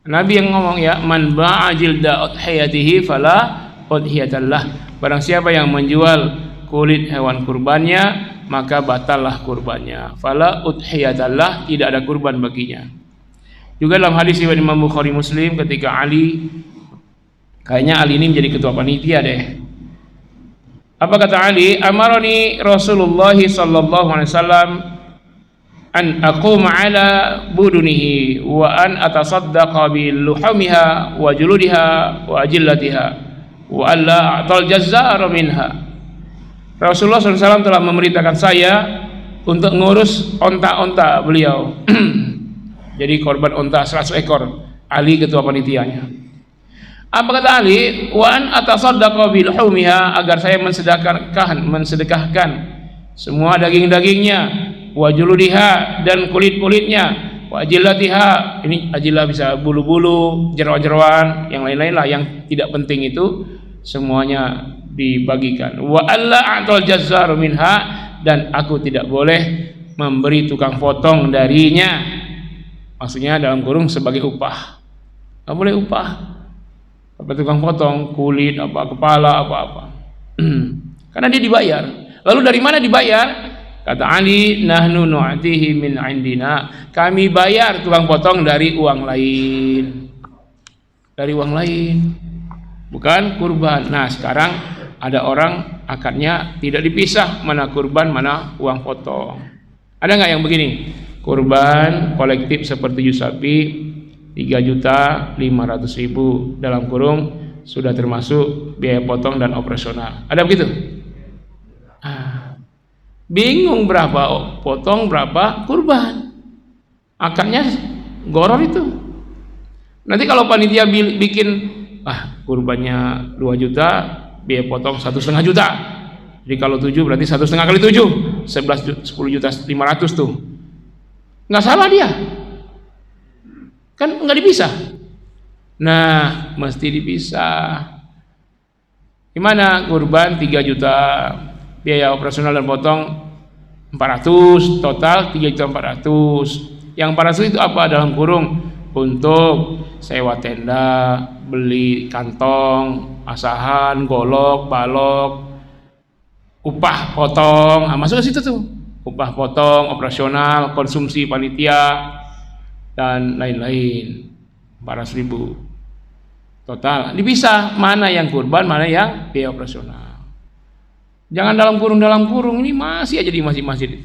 Nabi yang ngomong ya, man ba'a jilda udhiyatihi fala udhiyatallah. Barang siapa yang menjual kulit hewan kurbannya, maka batallah kurbannya. Fala udhiyatallah, tidak ada kurban baginya. Juga dalam hadis riwayat Imam Bukhari Muslim, ketika Ali, kayaknya Ali ini menjadi ketua panitia deh. Apa kata Ali? Amarani Rasulullah sallallahu alaihi wasallam an aquma ala budunihi wa an atasaddaqa bil luhumiha wa juludiha wa ajillatiha wa alla a'tal jazzar minha. Rasulullah SAW telah memerintahkan saya untuk ngurus onta-onta beliau. Jadi korban onta 100 ekor. Ali ketua panitianya. Apa kata Ali? Wa an atasaddaqa bil humiha, agar saya mensedekahkan semua daging-dagingnya, wa juludiha, dan kulit-kulitnya, wa ajillatiha, ini ajillah bisa bulu-bulu, jeroan-jeroan, yang lain-lain lah yang tidak penting itu semuanya dibagikan. Wa alla a'tal jazzar minha, dan aku tidak boleh memberi tukang potong darinya. Maksudnya dalam kurung sebagai upah. Enggak boleh upah. Apa tukang potong kulit, apa kepala, apa-apa. Karena dia dibayar. Lalu dari mana dibayar? Kata Ali, nahnu nu'tihi min indina. Kami bayar tukang potong dari uang lain. Dari uang lain. Bukan kurban. Nah, sekarang ada orang akadnya tidak dipisah, mana kurban, mana uang potong. Ada nggak yang begini? Kurban kolektif seperti sapi 3.500.000 dalam kurung sudah termasuk biaya potong dan operasional. Ada begitu? Bingung berapa potong, berapa kurban. Akadnya goror itu. Nanti kalau panitia bikin kurbannya 2 juta, biaya potong 1,5 juta. Jadi kalau 7 berarti 1,5 kali 7, 10.500.000 tuh. Nggak salah dia. Kan nggak dipisah. Nah, mesti dipisah. Gimana? Kurban 3 juta, biaya operasional dan potong 400, total 3.400.000. Yang 400 itu apa? Dalam kurung untuk sewa tenda, beli kantong, asahan, golok, balok, upah potong, masuk ke situ tuh. Upah potong, operasional, konsumsi panitia dan lain-lain. 400.000 total. Dipisah mana yang kurban, mana yang biaya operasional. Jangan dalam kurung, ini masih aja di masjid-masjid.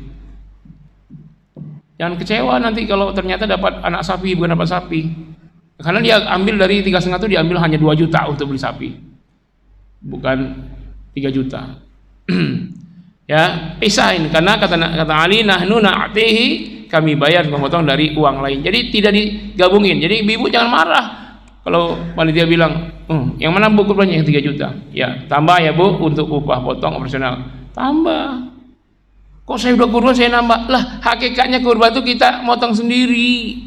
Jangan kecewa nanti kalau ternyata dapat anak sapi bukan dapat sapi. Karena dia ambil dari 3,5 itu diambil hanya 2 juta untuk beli sapi. Bukan 3 juta. Ya, pisahin karena kata Ali, nahnu na'tihi, kami bayar memotong dari uang lain. Jadi tidak digabungin. Jadi ibu jangan marah kalau panitia bilang, yang mana bu kurbannya? Yang 3 juta. Ya, tambah ya bu untuk upah potong operasional. Tambah. Kok saya udah kurban saya nambah? Lah, hakikatnya kurban itu kita motong sendiri.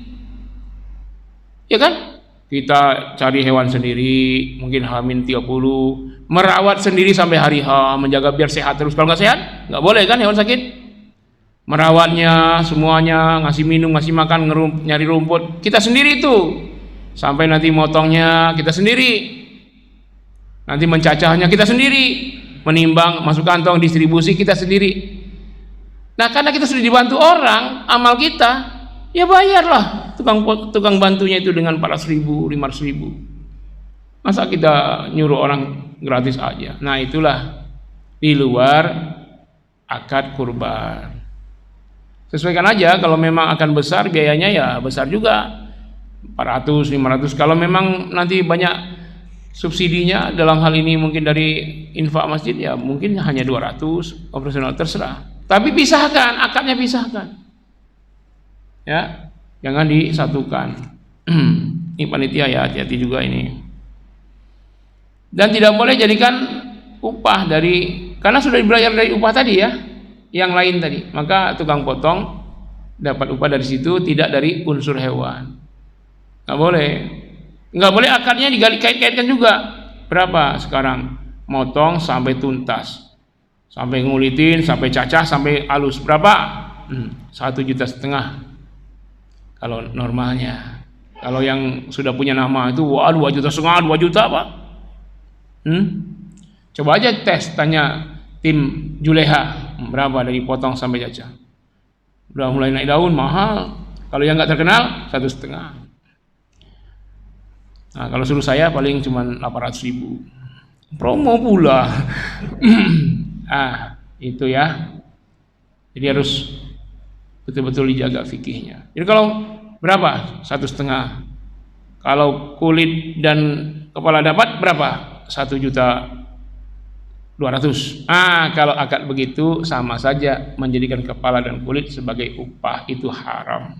Ya kan? Kita cari hewan sendiri, mungkin H-30, merawat sendiri sampai hari H, menjaga biar sehat terus. Kalau nggak sehat, nggak boleh kan hewan sakit. Merawatnya semuanya, ngasih minum, ngasih makan, nyari rumput, kita sendiri tuh. Sampai nanti motongnya kita sendiri. Nanti mencacahnya kita sendiri. Menimbang, masuk kantong, distribusi kita sendiri. Nah, karena kita sudah dibantu orang, amal kita, ya bayarlah tukang bantunya itu dengan 400.000, 500.000. Masa kita nyuruh orang gratis aja? Nah, itulah di luar akad kurban. Sesuaikan aja, kalau memang akan besar biayanya ya besar juga, 400, 500. Kalau memang nanti banyak subsidinya dalam hal ini mungkin dari infak masjid ya mungkin hanya 200, operasional terserah. Tapi pisahkan, akadnya pisahkan. Ya, jangan disatukan. Ini panitia ya, hati-hati juga ini. Dan tidak boleh jadikan upah dari, karena sudah dibayar dari upah tadi ya, yang lain tadi. Maka tukang potong dapat upah dari situ, tidak dari unsur hewan. Nggak boleh. Nggak boleh akadnya dikait-kaitkan juga. Berapa sekarang? Motong sampai tuntas. Sampai ngulitin, sampai cacah, sampai halus. Berapa? 1,5 juta. Kalau normalnya. Kalau yang sudah punya nama itu, wah 2,5 juta, 2 juta Pak. Coba aja tes, tanya tim Juleha, berapa dari potong sampai cacah. Udah mulai naik daun, mahal. Kalau yang nggak terkenal, 1,5. Nah, kalau suruh saya paling cuma 800.000. Promo pula. Itu ya. Jadi harus betul-betul dijaga fikihnya. Jadi kalau berapa? 1,5. Kalau kulit dan kepala dapat berapa? 1.200.000. Kalau akad begitu sama saja menjadikan kepala dan kulit sebagai upah, itu haram.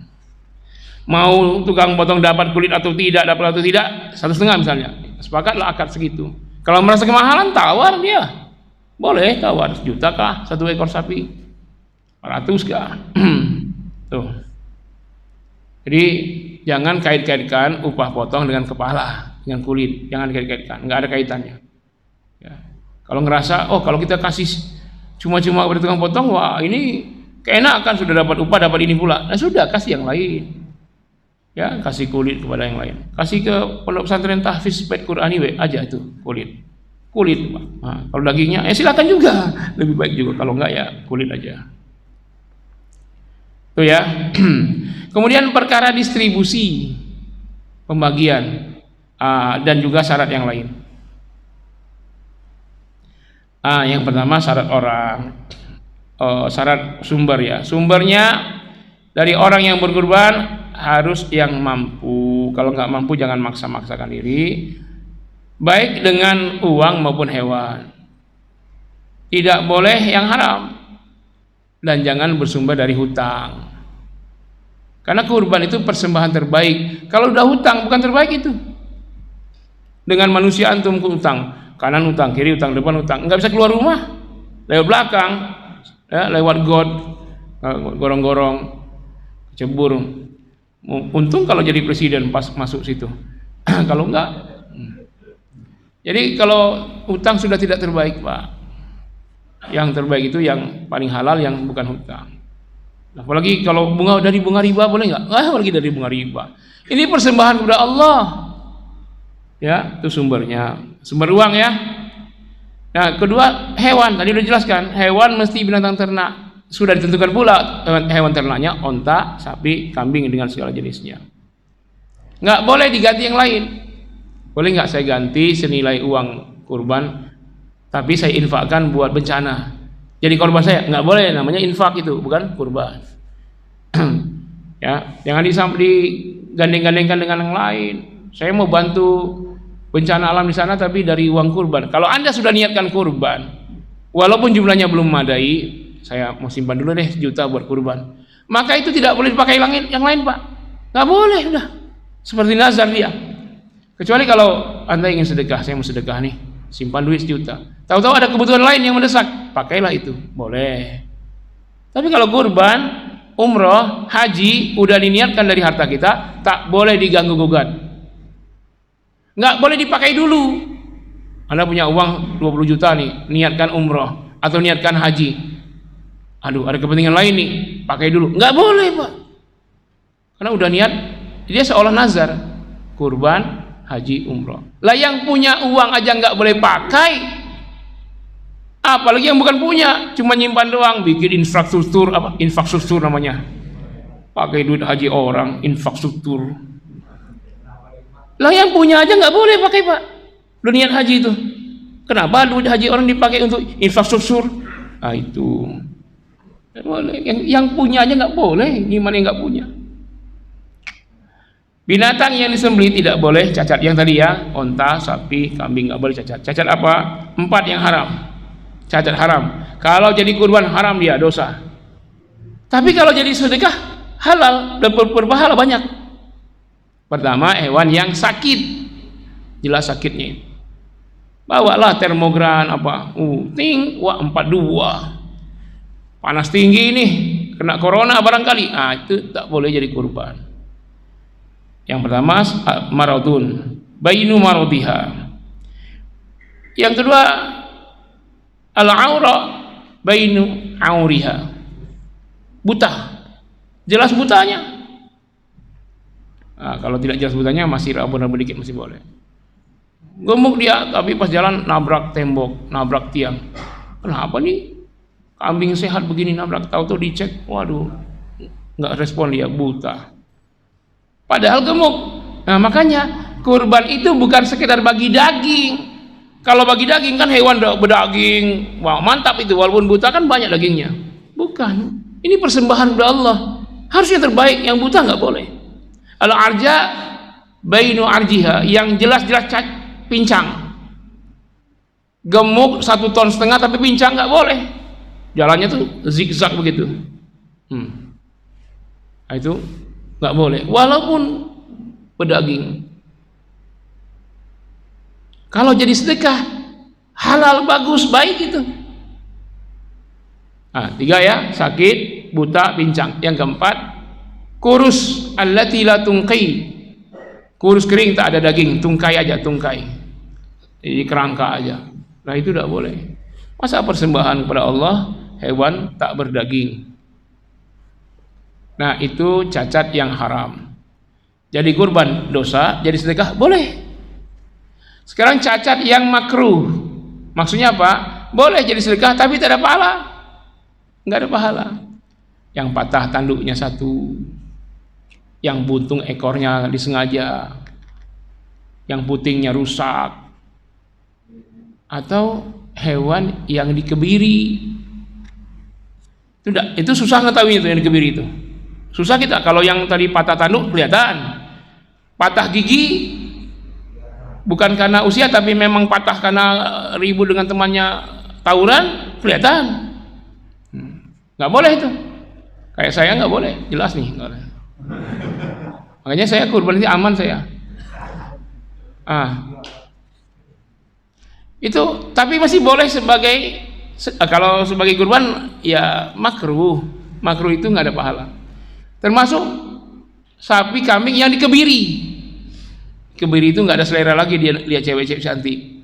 Mau tukang potong dapat kulit atau tidak, dapat atau tidak, 1,5 misalnya. Sepakatlah akad segitu. Kalau merasa kemahalan, tawar dia. Boleh tawar, 1 juta kah 1 ekor sapi? 400 kah? Tuh. Jadi jangan kait-kaitkan upah potong dengan kepala, dengan kulit. Jangan kait-kaitkan, nggak ada kaitannya. Ya. Kalau ngerasa, kalau kita kasih cuma-cuma kepada tukang potong, wah ini keenakan sudah dapat upah, dapat ini pula. Nah sudah, kasih yang lain. Ya, kasih kulit kepada yang lain. Kasih ke pondok pesantren tahfiz pet Qur'ani aja itu kulit. Kulit, Pak. Nah, kalau dagingnya silakan juga. Lebih baik juga, kalau enggak ya kulit aja. Itu ya. Kemudian perkara distribusi, pembagian, dan juga syarat yang lain. Yang pertama syarat orang, syarat sumber ya. Sumbernya dari orang yang berkurban harus yang mampu. Kalau nggak mampu jangan maksa-maksakan diri, baik dengan uang maupun hewan. Tidak boleh yang haram, dan jangan bersumber dari hutang. Karena kurban itu persembahan terbaik. Kalau udah hutang bukan terbaik itu. Dengan manusia antum hutang, kanan hutang, kiri hutang, depan hutang, nggak bisa keluar rumah, lewat belakang, ya, lewat got, gorong-gorong, cebur. Untung kalau jadi presiden pas masuk situ. Kalau enggak, jadi kalau hutang sudah tidak terbaik, Pak. Yang terbaik itu yang paling halal, yang bukan hutang. Apalagi kalau dari bunga riba boleh nggak? Apalagi dari bunga riba. Ini persembahan kepada Allah. Ya, itu sumbernya, sumber uang ya. Nah, kedua hewan, tadi udah jelaskan, hewan mesti binatang ternak. Sudah ditentukan pula hewan ternaknya, onta, sapi, kambing dengan segala jenisnya. Nggak boleh diganti yang lain. Boleh nggak saya ganti senilai uang kurban, tapi saya infakkan buat bencana? Jadi korban saya nggak boleh, namanya infak itu, bukan kurban. Ya, jangan digandeng-gandengkan dengan yang lain. Saya mau bantu bencana alam di sana, tapi dari uang kurban. Kalau Anda sudah niatkan kurban, walaupun jumlahnya belum memadai, saya mau simpan dulu deh 1 juta buat kurban, maka itu tidak boleh dipakai yang lain, Pak. Nggak boleh, udah seperti nazar dia. Kecuali kalau Anda ingin sedekah, saya mau sedekah nih, simpan duit 1 juta. Tahu-tahu ada kebutuhan lain yang mendesak, pakailah itu, boleh. Tapi kalau kurban, umroh, haji, udah diniatkan dari harta kita, tak boleh diganggu gugat. Nggak boleh dipakai dulu. Anda punya uang 20 juta nih, niatkan umroh atau niatkan haji. Aduh, ada kepentingan lain nih, pakai dulu. Nggak boleh, Pak. Karena udah niat, dia seolah nazar. Kurban, haji, umroh. Lah yang punya uang aja nggak boleh pakai, apalagi yang bukan punya, cuma nyimpan doang, bikin infrastruktur, infrastruktur namanya. Pakai duit haji orang, infrastruktur. Lah yang punya aja nggak boleh pakai, Pak. Udah niat haji itu. Kenapa duit haji orang dipakai untuk infrastruktur? Itu. Boleh. Yang punya aja nggak boleh, gimana yang nggak punya? Binatang yang disembelih tidak boleh cacat, yang tadi ya, onta, sapi, kambing nggak boleh cacat. Cacat apa? 4 yang haram. Cacat haram. Kalau jadi kurban haram dia, dosa. Tapi kalau jadi sedekah halal dan berpahala banyak. Pertama, hewan yang sakit, jelas sakitnya. Bawalah termogan 42. Panas tinggi nih, kena corona barangkali, itu tak boleh jadi kurban. Yang pertama maradun, bainu maradiha. Yang kedua al-aura bainu auriha, buta, jelas butanya. Kalau tidak jelas butanya masih rabu-rabu dikit masih boleh. Gemuk dia, tapi pas jalan nabrak tembok, nabrak tiang. Kenapa nih? Kambing sehat begini nabrak, tahu-tahu dicek, waduh, nggak respon dia, buta. Padahal gemuk. Nah, makanya kurban itu bukan sekedar bagi daging. Kalau bagi daging kan hewan berdaging, wah mantap itu, walaupun buta kan banyak dagingnya. Bukan. Ini persembahan kepada Allah. Harus yang terbaik, yang buta nggak boleh. Al-arja bainu arjiha, yang jelas-jelas pincang. Gemuk 1,5 ton tapi pincang nggak boleh. Jalannya tuh zigzag begitu. Itu nggak boleh, walaupun berdaging. Kalau jadi sedekah halal, bagus, baik itu. 3 ya, sakit, buta, pincang. Yang keempat, kurus allati la tungqi, kurus kering tak ada daging, tungkai aja, tungkai, jadi kerangka aja. Nah itu tidak boleh. Masa persembahan kepada Allah hewan tak berdaging? Nah itu cacat yang haram. Jadi kurban dosa, jadi sedekah boleh. Sekarang cacat yang makruh. Maksudnya apa? Boleh jadi sedekah tapi tidak ada pahala. Enggak ada pahala. Yang patah tanduknya satu, yang buntung ekornya disengaja, yang putingnya rusak, atau hewan yang dikebiri. Itu susah ngetahuin itu yang dikebiri itu. Susah kita. Kalau yang tadi patah tanduk kelihatan. Patah gigi bukan karena usia tapi memang patah karena ribut dengan temannya tawuran, kelihatan. Nggak boleh itu. Kayak saya nggak boleh, jelas nih. Nggak boleh. Makanya saya kurban ini aman saya. Itu tapi masih boleh sebagai, kalau sebagai kurban ya makruh. Makruh itu nggak ada pahala. Termasuk sapi kambing yang dikebiri. Kebiri itu nggak ada selera lagi, dia lihat cewek-cewek cantik.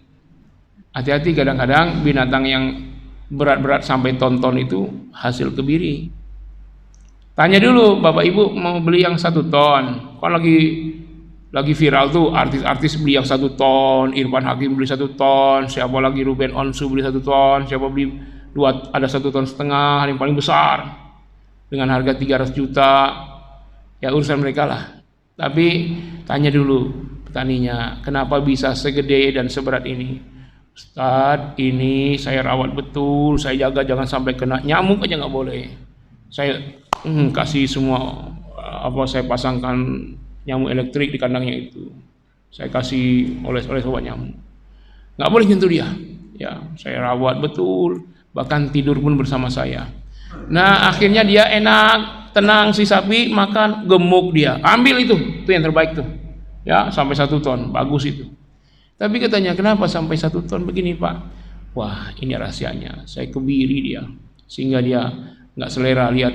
Hati-hati, kadang-kadang binatang yang berat-berat sampai tonton itu hasil kebiri. Tanya dulu, Bapak Ibu mau beli yang 1 ton. Kan lagi viral tuh artis-artis beli yang 1 ton, Irfan Hakim beli 1 ton, siapa lagi Ruben Onsu beli 1 ton, siapa beli ada 1,5 ton yang paling besar dengan harga 300 juta. Ya urusan mereka lah. Tapi tanya dulu petaninya, kenapa bisa segede dan seberat ini? Ustadz, ini saya rawat betul, saya jaga jangan sampai kena nyamuk aja nggak boleh. Saya kasih semua saya pasangkan nyamuk elektrik di kandangnya itu. Saya kasih oles-oles obat nyamuk. Nggak boleh nyentuh dia. Ya, saya rawat betul, bahkan tidur pun bersama saya. Nah, akhirnya dia enak, tenang si sapi, makan, gemuk dia. Ambil itu yang terbaik tuh. Ya, sampai 1 ton, bagus itu. Tapi katanya, kenapa sampai 1 ton begini, Pak? Wah, ini rahasianya. Saya kebiri dia, sehingga dia nggak selera lihat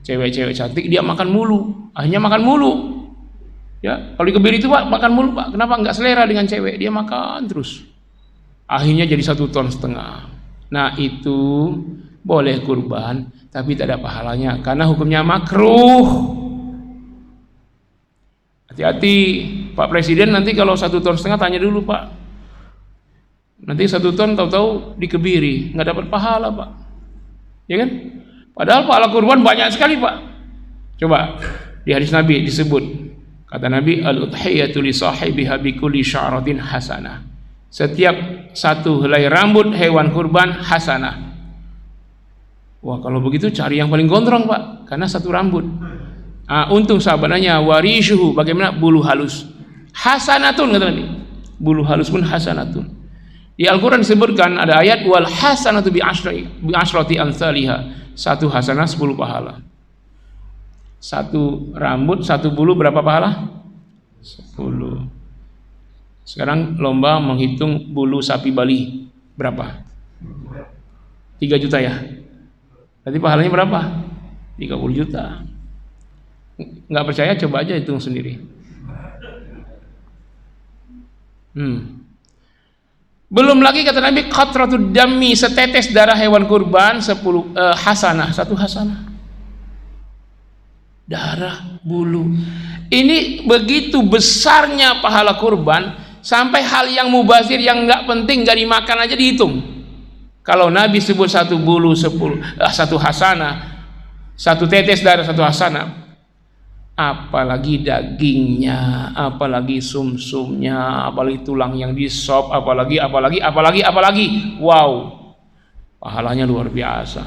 cewek-cewek cantik, dia makan mulu. Akhirnya makan mulu. Ya, kalau dikebiri itu Pak, makan mulu Pak. Kenapa nggak selera dengan cewek? Dia makan terus. Akhirnya jadi 1,5 ton. Nah, itu boleh kurban, tapi tak ada pahalanya karena hukumnya makruh. Hati-hati, Pak Presiden nanti kalau 1,5 ton tanya dulu Pak. Nanti 1 ton tahu-tahu dikebiri, nggak dapat pahala Pak. Ya kan? Padahal pahala kurban banyak sekali Pak. Coba di hadis Nabi disebut, kata Nabi, al-udhiyatu li sahibiha bi kulli sya'ratin hasanah. Setiap 1 helai rambut hewan kurban hasanah. Wah, kalau begitu cari yang paling gondrong Pak, karena 1 rambut. Untung sahabatnya warishuhu, bagaimana bulu halus. Hasanatun kata Nabi. Bulu halus pun hasanatun. Di Al-Qur'an disebutkan ada ayat wal hasanatu bi asyrati amsalihha. 1 hasanah 10 pahala. 1 rambut, 1 bulu berapa pahala? 10. Sekarang lomba menghitung bulu sapi Bali berapa? 3 juta ya. Berarti pahalanya berapa? 30 juta. Nggak percaya coba aja hitung sendiri. Belum lagi kata Nabi qatratud dammi, setetes darah hewan kurban 10 hasanah, 1 hasanah. Darah, bulu. Ini begitu besarnya pahala kurban sampai hal yang mubazir yang nggak penting nggak dimakan aja dihitung. Kalau Nabi sebut 1 bulu 1 hasanah, 1 tetes darah 1 hasanah, apalagi dagingnya, apalagi sumsumnya, apalagi tulang yang disop, apalagi, wow, pahalanya luar biasa.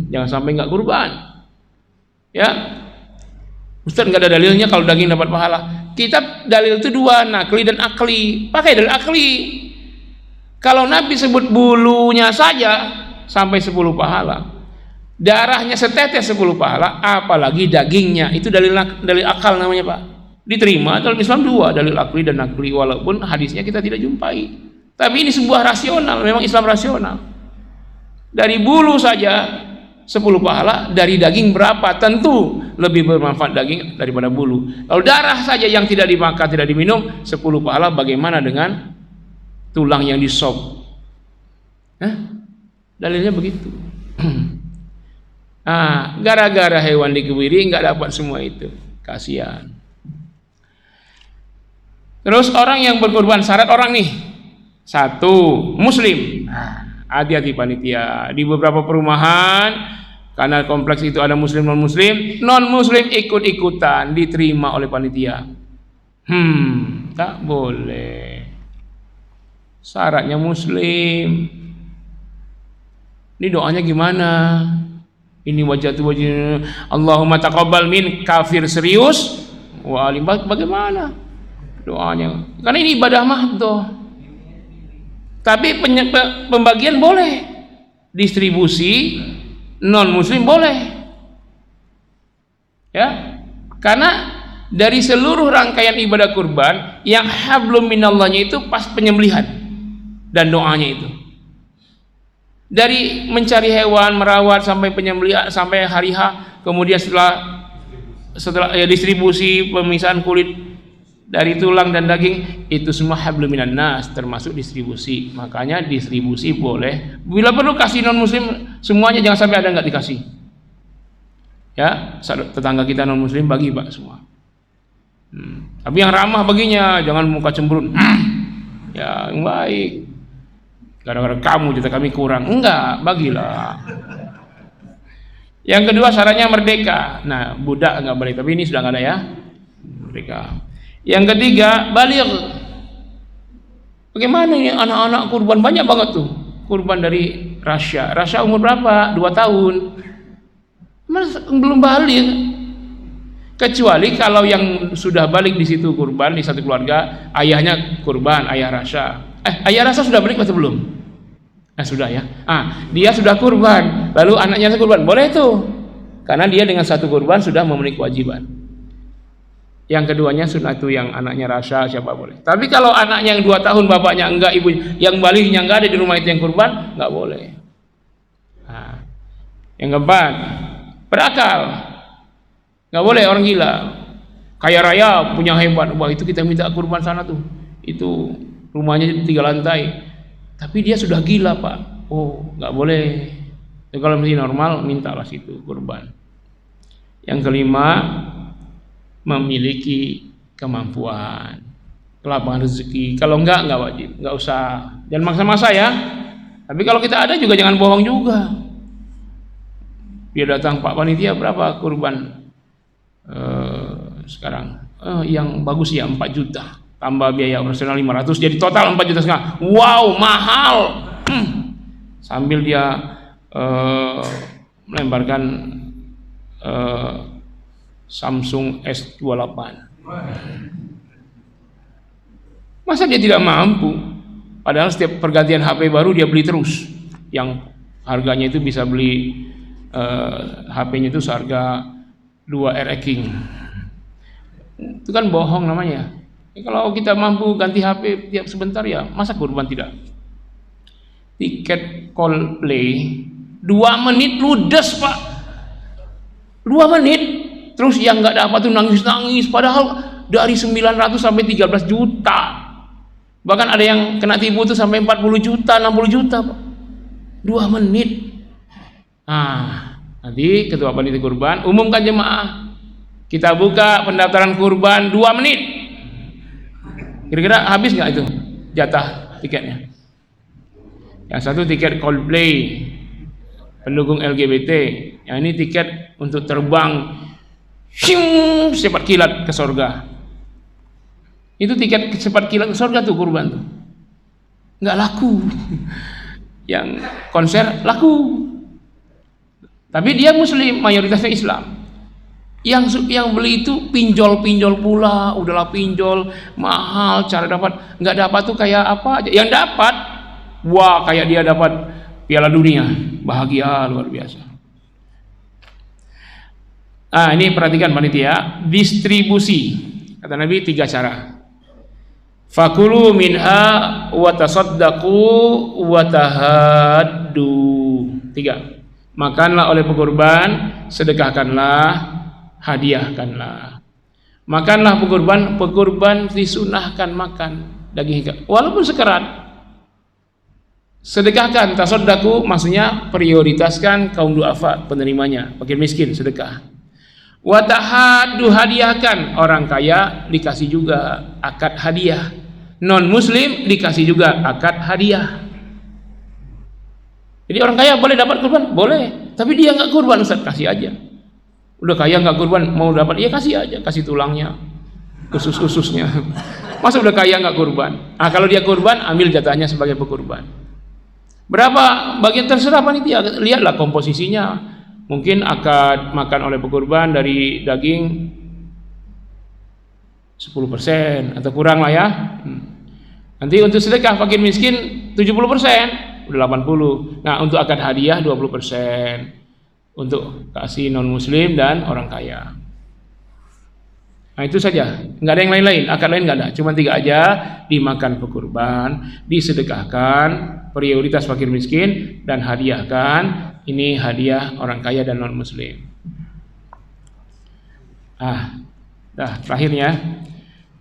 Jangan sampai nggak kurban. Ya, Ustaz nggak ada dalilnya kalau daging dapat pahala. Kita dalil itu 2, nakli dan akli. Pakai dalil akli. Kalau Nabi sebut bulunya saja sampai 10 pahala, darahnya setetes 10 pahala, apalagi dagingnya. Itu dalil akal namanya Pak. Diterima dalam Islam 2, dalil akli dan nakli, walaupun hadisnya kita tidak jumpai. Tapi ini sebuah rasional, memang Islam rasional. Dari bulu saja 10 pahala, dari daging berapa? Tentu lebih bermanfaat daging daripada bulu. Kalau darah saja yang tidak dimakan, tidak diminum 10 pahala, bagaimana dengan tulang yang disop? Dalilnya begitu. Gara-gara hewan dikebiri nggak dapat semua itu. kasihan. Terus orang yang berkurban, syarat orang nih, satu, muslim. Hati-hati panitia, di beberapa perumahan karena kompleks itu ada muslim non muslim, non muslim ikut-ikutan diterima oleh panitia. Tak boleh. Syaratnya muslim. Ini doanya gimana? Ini wajah Allahumma taqabbal min kafir serius. Wah, bagaimana doanya? Karena ini ibadah mahdoh. Tapi pembagian boleh, distribusi non muslim boleh, ya. Karena dari seluruh rangkaian ibadah kurban yang hablum minallahnya itu pas penyembelihan dan doanya itu. Dari mencari hewan, merawat sampai penyembelihan sampai hari H, kemudian setelah distribusi, pemisahan kulit dari tulang dan daging, itu semua hablum minan nas, termasuk distribusi. Makanya distribusi boleh. Bila perlu kasih non muslim semuanya, jangan sampai ada nggak dikasih. Ya, tetangga kita non muslim bagi Pak semua. Tapi yang ramah baginya, jangan muka cemberut. Ya, yang baik. Gara-gara kamu jatah kami kurang. Enggak, bagilah. Yang kedua syaratnya merdeka. Nah, budak enggak boleh, tapi ini sudah enggak ada ya. Merdeka. Yang ketiga, baligh. Bagaimana ini anak-anak kurban banyak banget tuh. Kurban dari Rasya. Rasya umur berapa? 2 tahun. Belum balik. Kecuali kalau yang sudah balik di situ kurban di satu keluarga, ayahnya kurban, ayah Rasya. Ayah Rasya sudah balik atau belum? Sudah ya. Dia sudah kurban, lalu anaknya kurban, boleh tuh. Karena dia dengan satu kurban sudah memenuhi kewajiban. Yang keduanya sunatu yang anaknya Rasya, siapa boleh. Tapi kalau anaknya yang 2 tahun, bapaknya enggak, ibu yang balighnya enggak ada di rumah itu yang kurban, enggak boleh. Yang keempat, berakal. Enggak boleh orang gila. Kaya raya, punya hebat, wah itu kita minta kurban sana tuh. Itu rumahnya 3 lantai. Tapi dia sudah gila, Pak. Oh, enggak boleh. Jadi kalau masih normal, mintalah situ kurban. Yang kelima, memiliki kemampuan, kelapangan rezeki. Kalau enggak wajib, enggak usah. Jangan maksa-maksa ya. Tapi kalau kita ada juga jangan bohong juga. Dia datang, Pak panitia berapa kurban sekarang? Yang bagus ya 4 juta. Tambah biaya operasional 500, jadi total 4,5 juta. Wow, mahal. Sambil dia melemparkan Samsung S28. Masa dia tidak mampu? Padahal setiap pergantian HP baru dia beli terus. Yang harganya itu bisa beli HP-nya itu seharga 2 RX King. Itu kan bohong namanya. Kalau kita mampu ganti HP tiap sebentar ya, masa kurban tidak? Tiket Coldplay 2 menit ludes, Pak. 2 menit. Terus yang nggak dapat tuh nangis-nangis, padahal dari 900 sampai 13 juta. Bahkan ada yang kena tipu tuh sampai 40 juta, 60 juta, Pak. 2 menit. Nanti ketua panitia kurban umumkan jemaah. Kita buka pendaftaran kurban 2 menit. Kira-kira habis nggak itu jatah tiketnya? Yang satu tiket Coldplay pendukung LGBT, yang ini tiket untuk terbang cepat kilat ke surga. Itu tiket cepat kilat ke surga tuh kurban tuh. Nggak laku. Yang konser laku. Tapi dia muslim, mayoritasnya Islam. Yang beli itu pinjol pula, udahlah pinjol mahal, cara dapat nggak dapat tuh kayak apa aja. Yang dapat, wah kayak dia dapat Piala Dunia, bahagia luar biasa. Ini perhatikan panitia, distribusi. Kata Nabi 3 cara. Fakulu minha wa tasaddaqu wa tahaddu. 3. Makanlah oleh pekurban, sedekahkanlah, hadiahkanlah. Makanlah pekurban disunahkan makan daging ikan, walaupun sekarat. Sedekahkan, tasaddaqu maksudnya prioritaskan kaum duafa penerimanya, fakir miskin, sedekah. Wa tahaddu, hadiahkan. Orang kaya dikasih juga akad hadiah. Non muslim dikasih juga akad hadiah. Jadi orang kaya boleh dapat kurban? Boleh. Tapi dia nggak kurban, Ustaz, kasih aja. Udah kaya nggak kurban, mau dapat, ya kasih aja, kasih tulangnya, usus-ususnya. Masa udah kaya nggak kurban? Kalau dia kurban, ambil jatahnya sebagai pekurban. Berapa bagian terserah panitia, lihatlah komposisinya. Mungkin akad makan oleh pekurban dari daging 10% atau kurang lah ya. Nanti untuk sedekah fakir miskin 70%, udah 80. Nah, untuk akad hadiah 20%. Untuk kasih non muslim dan orang kaya. Nah, itu saja, nggak ada yang lain-lain, akad lain nggak ada, cuma 3 aja. Dimakan pekurban, disedekahkan, prioritas fakir miskin, dan hadiahkan. Ini hadiah orang kaya dan non muslim. Terakhirnya,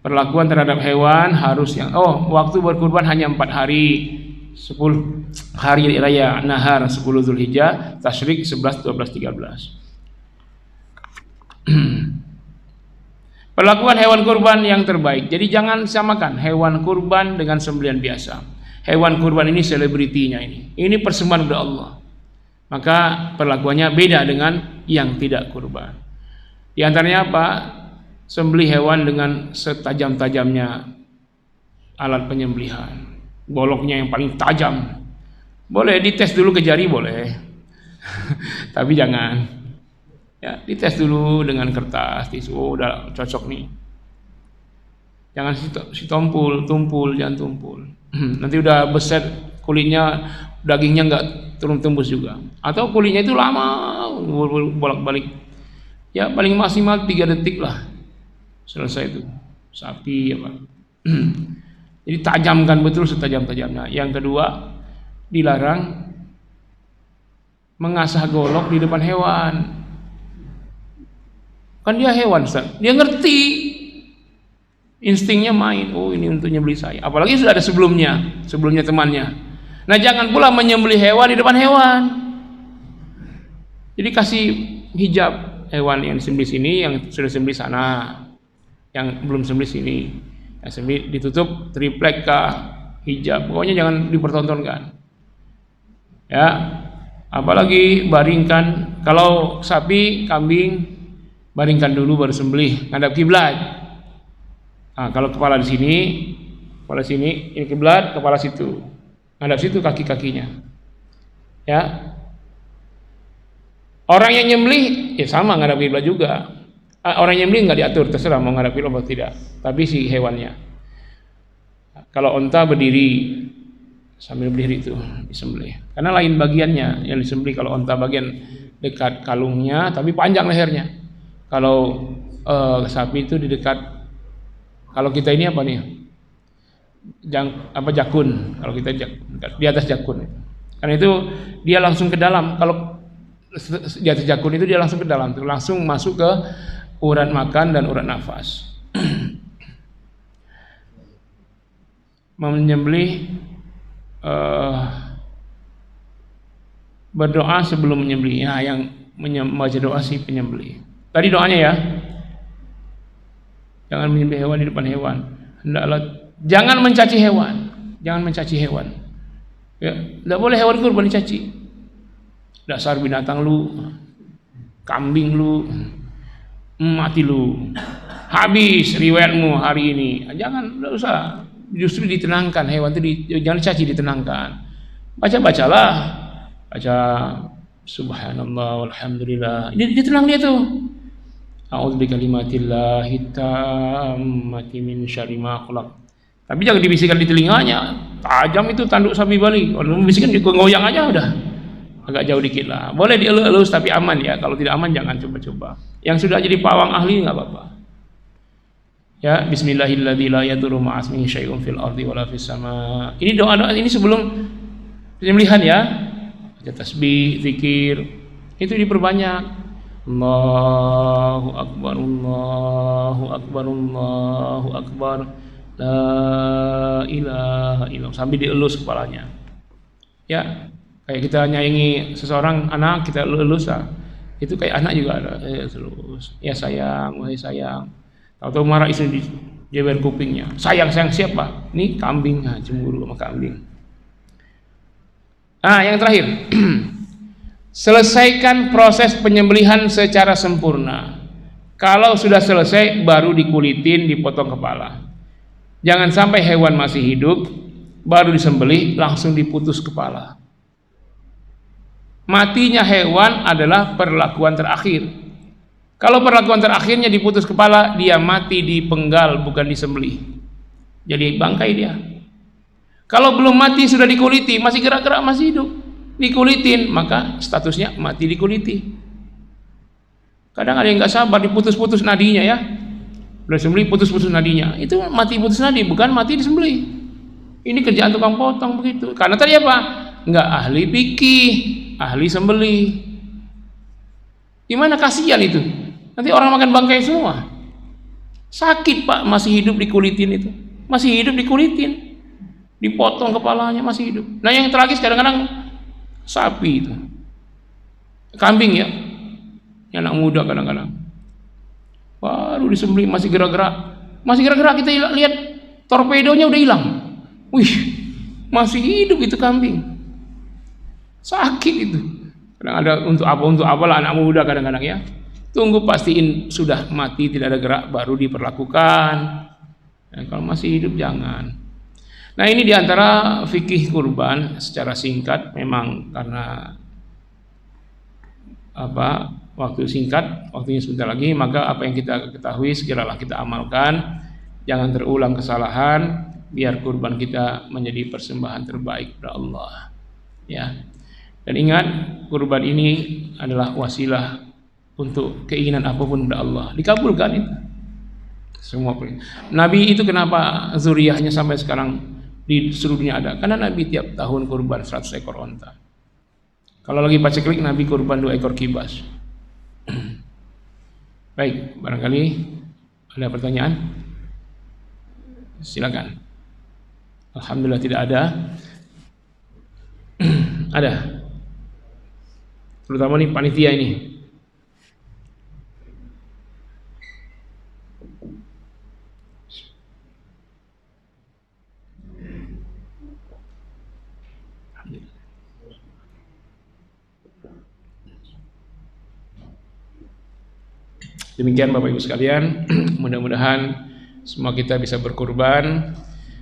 perlakuan terhadap hewan harus yang waktu berkurban hanya 4 hari. 10 hari raya nahar, 10 Zulhijjah, tasyrik 11, 12, 13. Perlakuan hewan kurban yang terbaik. Jadi jangan samakan hewan kurban dengan sembelihan biasa. Hewan kurban ini selebritinya ini. Ini persembahan kepada Allah. Maka perlakuannya beda dengan yang tidak kurban. Di antaranya apa? Sembelih hewan dengan setajam-tajamnya alat penyembelihan. Boloknya yang paling tajam. Boleh dites dulu ke jari, boleh. Tapi jangan. Ya, dites dulu dengan kertas, tisu. Udah cocok nih. Jangan si tumpul, jangan tumpul. Nanti udah beset kulitnya, dagingnya nggak turun tembus juga. Atau kulitnya itu lama, bolak-balik. Ya paling maksimal 3 detik lah. Selesai itu. Sapi apa. Jadi tajamkan betul setajam-tajamnya. Yang kedua, dilarang mengasah golok di depan hewan. Kan dia hewan, Ustaz. Dia ngerti. Instingnya main. Oh, ini untuk nyembelih saya. Apalagi sudah ada sebelumnya temannya. Nah, jangan pula menyembelih hewan di depan hewan. Jadi kasih hijab hewan yang disembelih sini, yang sudah sembelih sana, yang belum sembelih sini. Yang sembelih ditutup triplek kah, hijab. Pokoknya jangan dipertontonkan. Ya. Apalagi baringkan, kalau sapi, kambing, baringkan dulu baru sembelih, ngadap kiblat. Nah, kalau kepala di sini, ini kiblat, kepala situ. Ngadap situ kaki-kakinya. Ya. Orang yang nyembelih ya sama ngadap kiblat juga. Orang yang nyembelih enggak diatur, terserah mau ngadap kiblat atau tidak. Tapi si hewannya. Kalau onta berdiri sambil berdiri itu disembelih. Karena lain bagiannya yang disembelih. Kalau onta bagian dekat kalungnya tapi panjang lehernya. Kalau sapi itu di dekat, kalau kita ini apa nih? Jakun. Kalau kita di atas jakun. Karena itu dia langsung ke dalam. Kalau di atas jakun itu dia langsung ke dalam, langsung masuk ke urat makan dan urat nafas. Menyembelih, berdoa sebelum menyembelih. Ya, yang membaca doa si penyembelih. Tadi doanya ya. Jangan menyembelih hewan di depan hewan. Hendaklah jangan mencaci hewan. Jangan mencaci hewan. Ya, tidak boleh hewan kurban dicaci. Dasar binatang lu, kambing lu, mati lu. Habis riwayatmu hari ini. Jangan, tidak usah. Justru ditenangkan hewan itu, jangan dicaci, ditenangkan. Bacalah. Baca subhanallah walhamdulillah. Ditenang dia tuh. A'udzu bikalimatillahi tammati min syarri ma khalaq. Tapi jangan dibisikkan di telinganya. Tajam itu tanduk sapi Bali. Kalau membisikkan goyang aja udah. Agak jauh dikit lah. Boleh dielus tapi aman ya. Kalau tidak aman jangan coba-coba. Yang sudah jadi pawang ahli enggak apa-apa. Ya, bismillahirrahmanirrahim, la yadurru ma'asmihi syai'un fil ardi wala fis sama. Ini doa-doa ini sebelum penyembelihan ya. Baca tasbih, zikir. Itu diperbanyak. Allahu akbar, Allahu akbar, Allahu akbar. La ilaha illallah, sambil dielus kepalanya. Ya, kayak kita nyayangi seseorang anak, kita elus lah. Itu kayak anak juga ada, terus ya sayang, wahai sayang. Tahu-tahu marah istri di jewer kupingnya. Sayang siapa? Ini kambing, cemburu sama kambing. Yang terakhir, selesaikan proses penyembelihan secara sempurna. Kalau sudah selesai, baru dikulitin, dipotong kepala. Jangan sampai hewan masih hidup, baru disembelih, langsung diputus kepala. Matinya hewan adalah perlakuan terakhir. Kalau perlakuan terakhirnya diputus kepala, dia mati dipenggal, bukan disembelih. Jadi bangkai dia. Kalau belum mati sudah dikuliti, masih gerak-gerak, masih hidup, dikulitin, maka statusnya mati dikuliti. Kadang ada yang nggak sabar, diputus-putus nadinya ya. Udah sembelih, putus-putus nadinya. Itu mati putus nadi, bukan mati disembelih. Ini kerjaan tukang potong begitu. Karena tadi apa? Nggak ahli fikih, ahli sembelih. Gimana, kasihan itu? Nanti orang makan bangkai semua. Sakit Pak, masih hidup dikulitin itu. Masih hidup dikulitin. Dipotong kepalanya, masih hidup. Nah yang tragis kadang-kadang sapi itu. Kambing ya. Yang anak muda kadang-kadang. Baru disembelih masih gerak-gerak. Masih gerak-gerak, kita lihat torpedonya udah hilang. Wih, masih hidup itu kambing. Sakit itu. Kadang ada untuk apalah anak muda kadang-kadang ya. Tunggu pastiin sudah mati, tidak ada gerak, baru diperlakukan. Dan kalau masih hidup jangan. Nah ini diantara fikih kurban secara singkat, memang karena waktu singkat, waktunya sebentar lagi, maka apa yang kita ketahui segeralah kita amalkan. Jangan terulang kesalahan, biar kurban kita menjadi persembahan terbaik kepada Allah. Ya. Dan ingat, kurban ini adalah wasilah untuk keinginan apapun kepada Allah, dikabulkan itu. Semua Nabi itu kenapa zuriyahnya sampai sekarang di seluruh dunia ada? Karena Nabi tiap tahun kurban 100 ekor onta. Kalau lagi paceklik, Nabi kurban 2 ekor kibas. Baik, barangkali ada pertanyaan? Silakan. Alhamdulillah tidak ada. Ada. Terutama nih panitia ini. Demikian Bapak Ibu sekalian, mudah-mudahan semua kita bisa berkurban,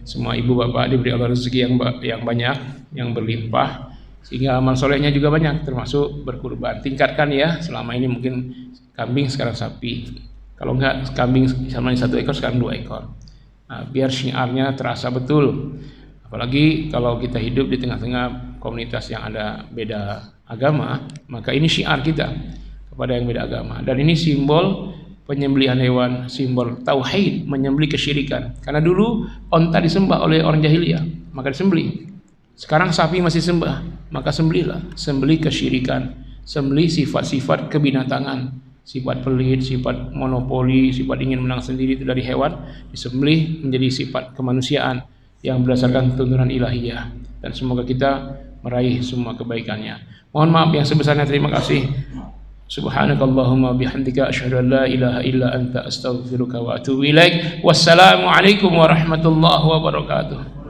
semua ibu bapak diberi Allah rezeki yang banyak, yang berlimpah, sehingga amal solehnya juga banyak, termasuk berkurban. Tingkatkan ya, selama ini mungkin kambing, sekarang sapi. Kalau enggak kambing sama 1 ekor, sekarang 2 ekor. Nah, biar syiarnya terasa betul. Apalagi kalau kita hidup di tengah-tengah komunitas yang ada beda agama, maka ini syiar kita kepada yang beda agama. Dan ini simbol penyembelihan hewan, simbol tauhid, menyembelih kesyirikan. Karena dulu onta disembah oleh orang jahiliyah, maka disembelih. Sekarang sapi masih sembah, maka sembelihlah. Sembelih kesyirikan, sembelih sifat-sifat kebinatangan, sifat pelit, sifat monopoli, sifat ingin menang sendiri itu dari hewan, disembelih menjadi sifat kemanusiaan yang berdasarkan tuntunan ilahiyah. Dan semoga kita meraih semua kebaikannya. Mohon maaf yang sebesarnya, terima kasih. Subhanakallahumma bihamdika asyhadu an la ilaha illa anta astaghfiruka wa atubu ilaik. Wassalamu alaikum warahmatullahi wabarakatuh.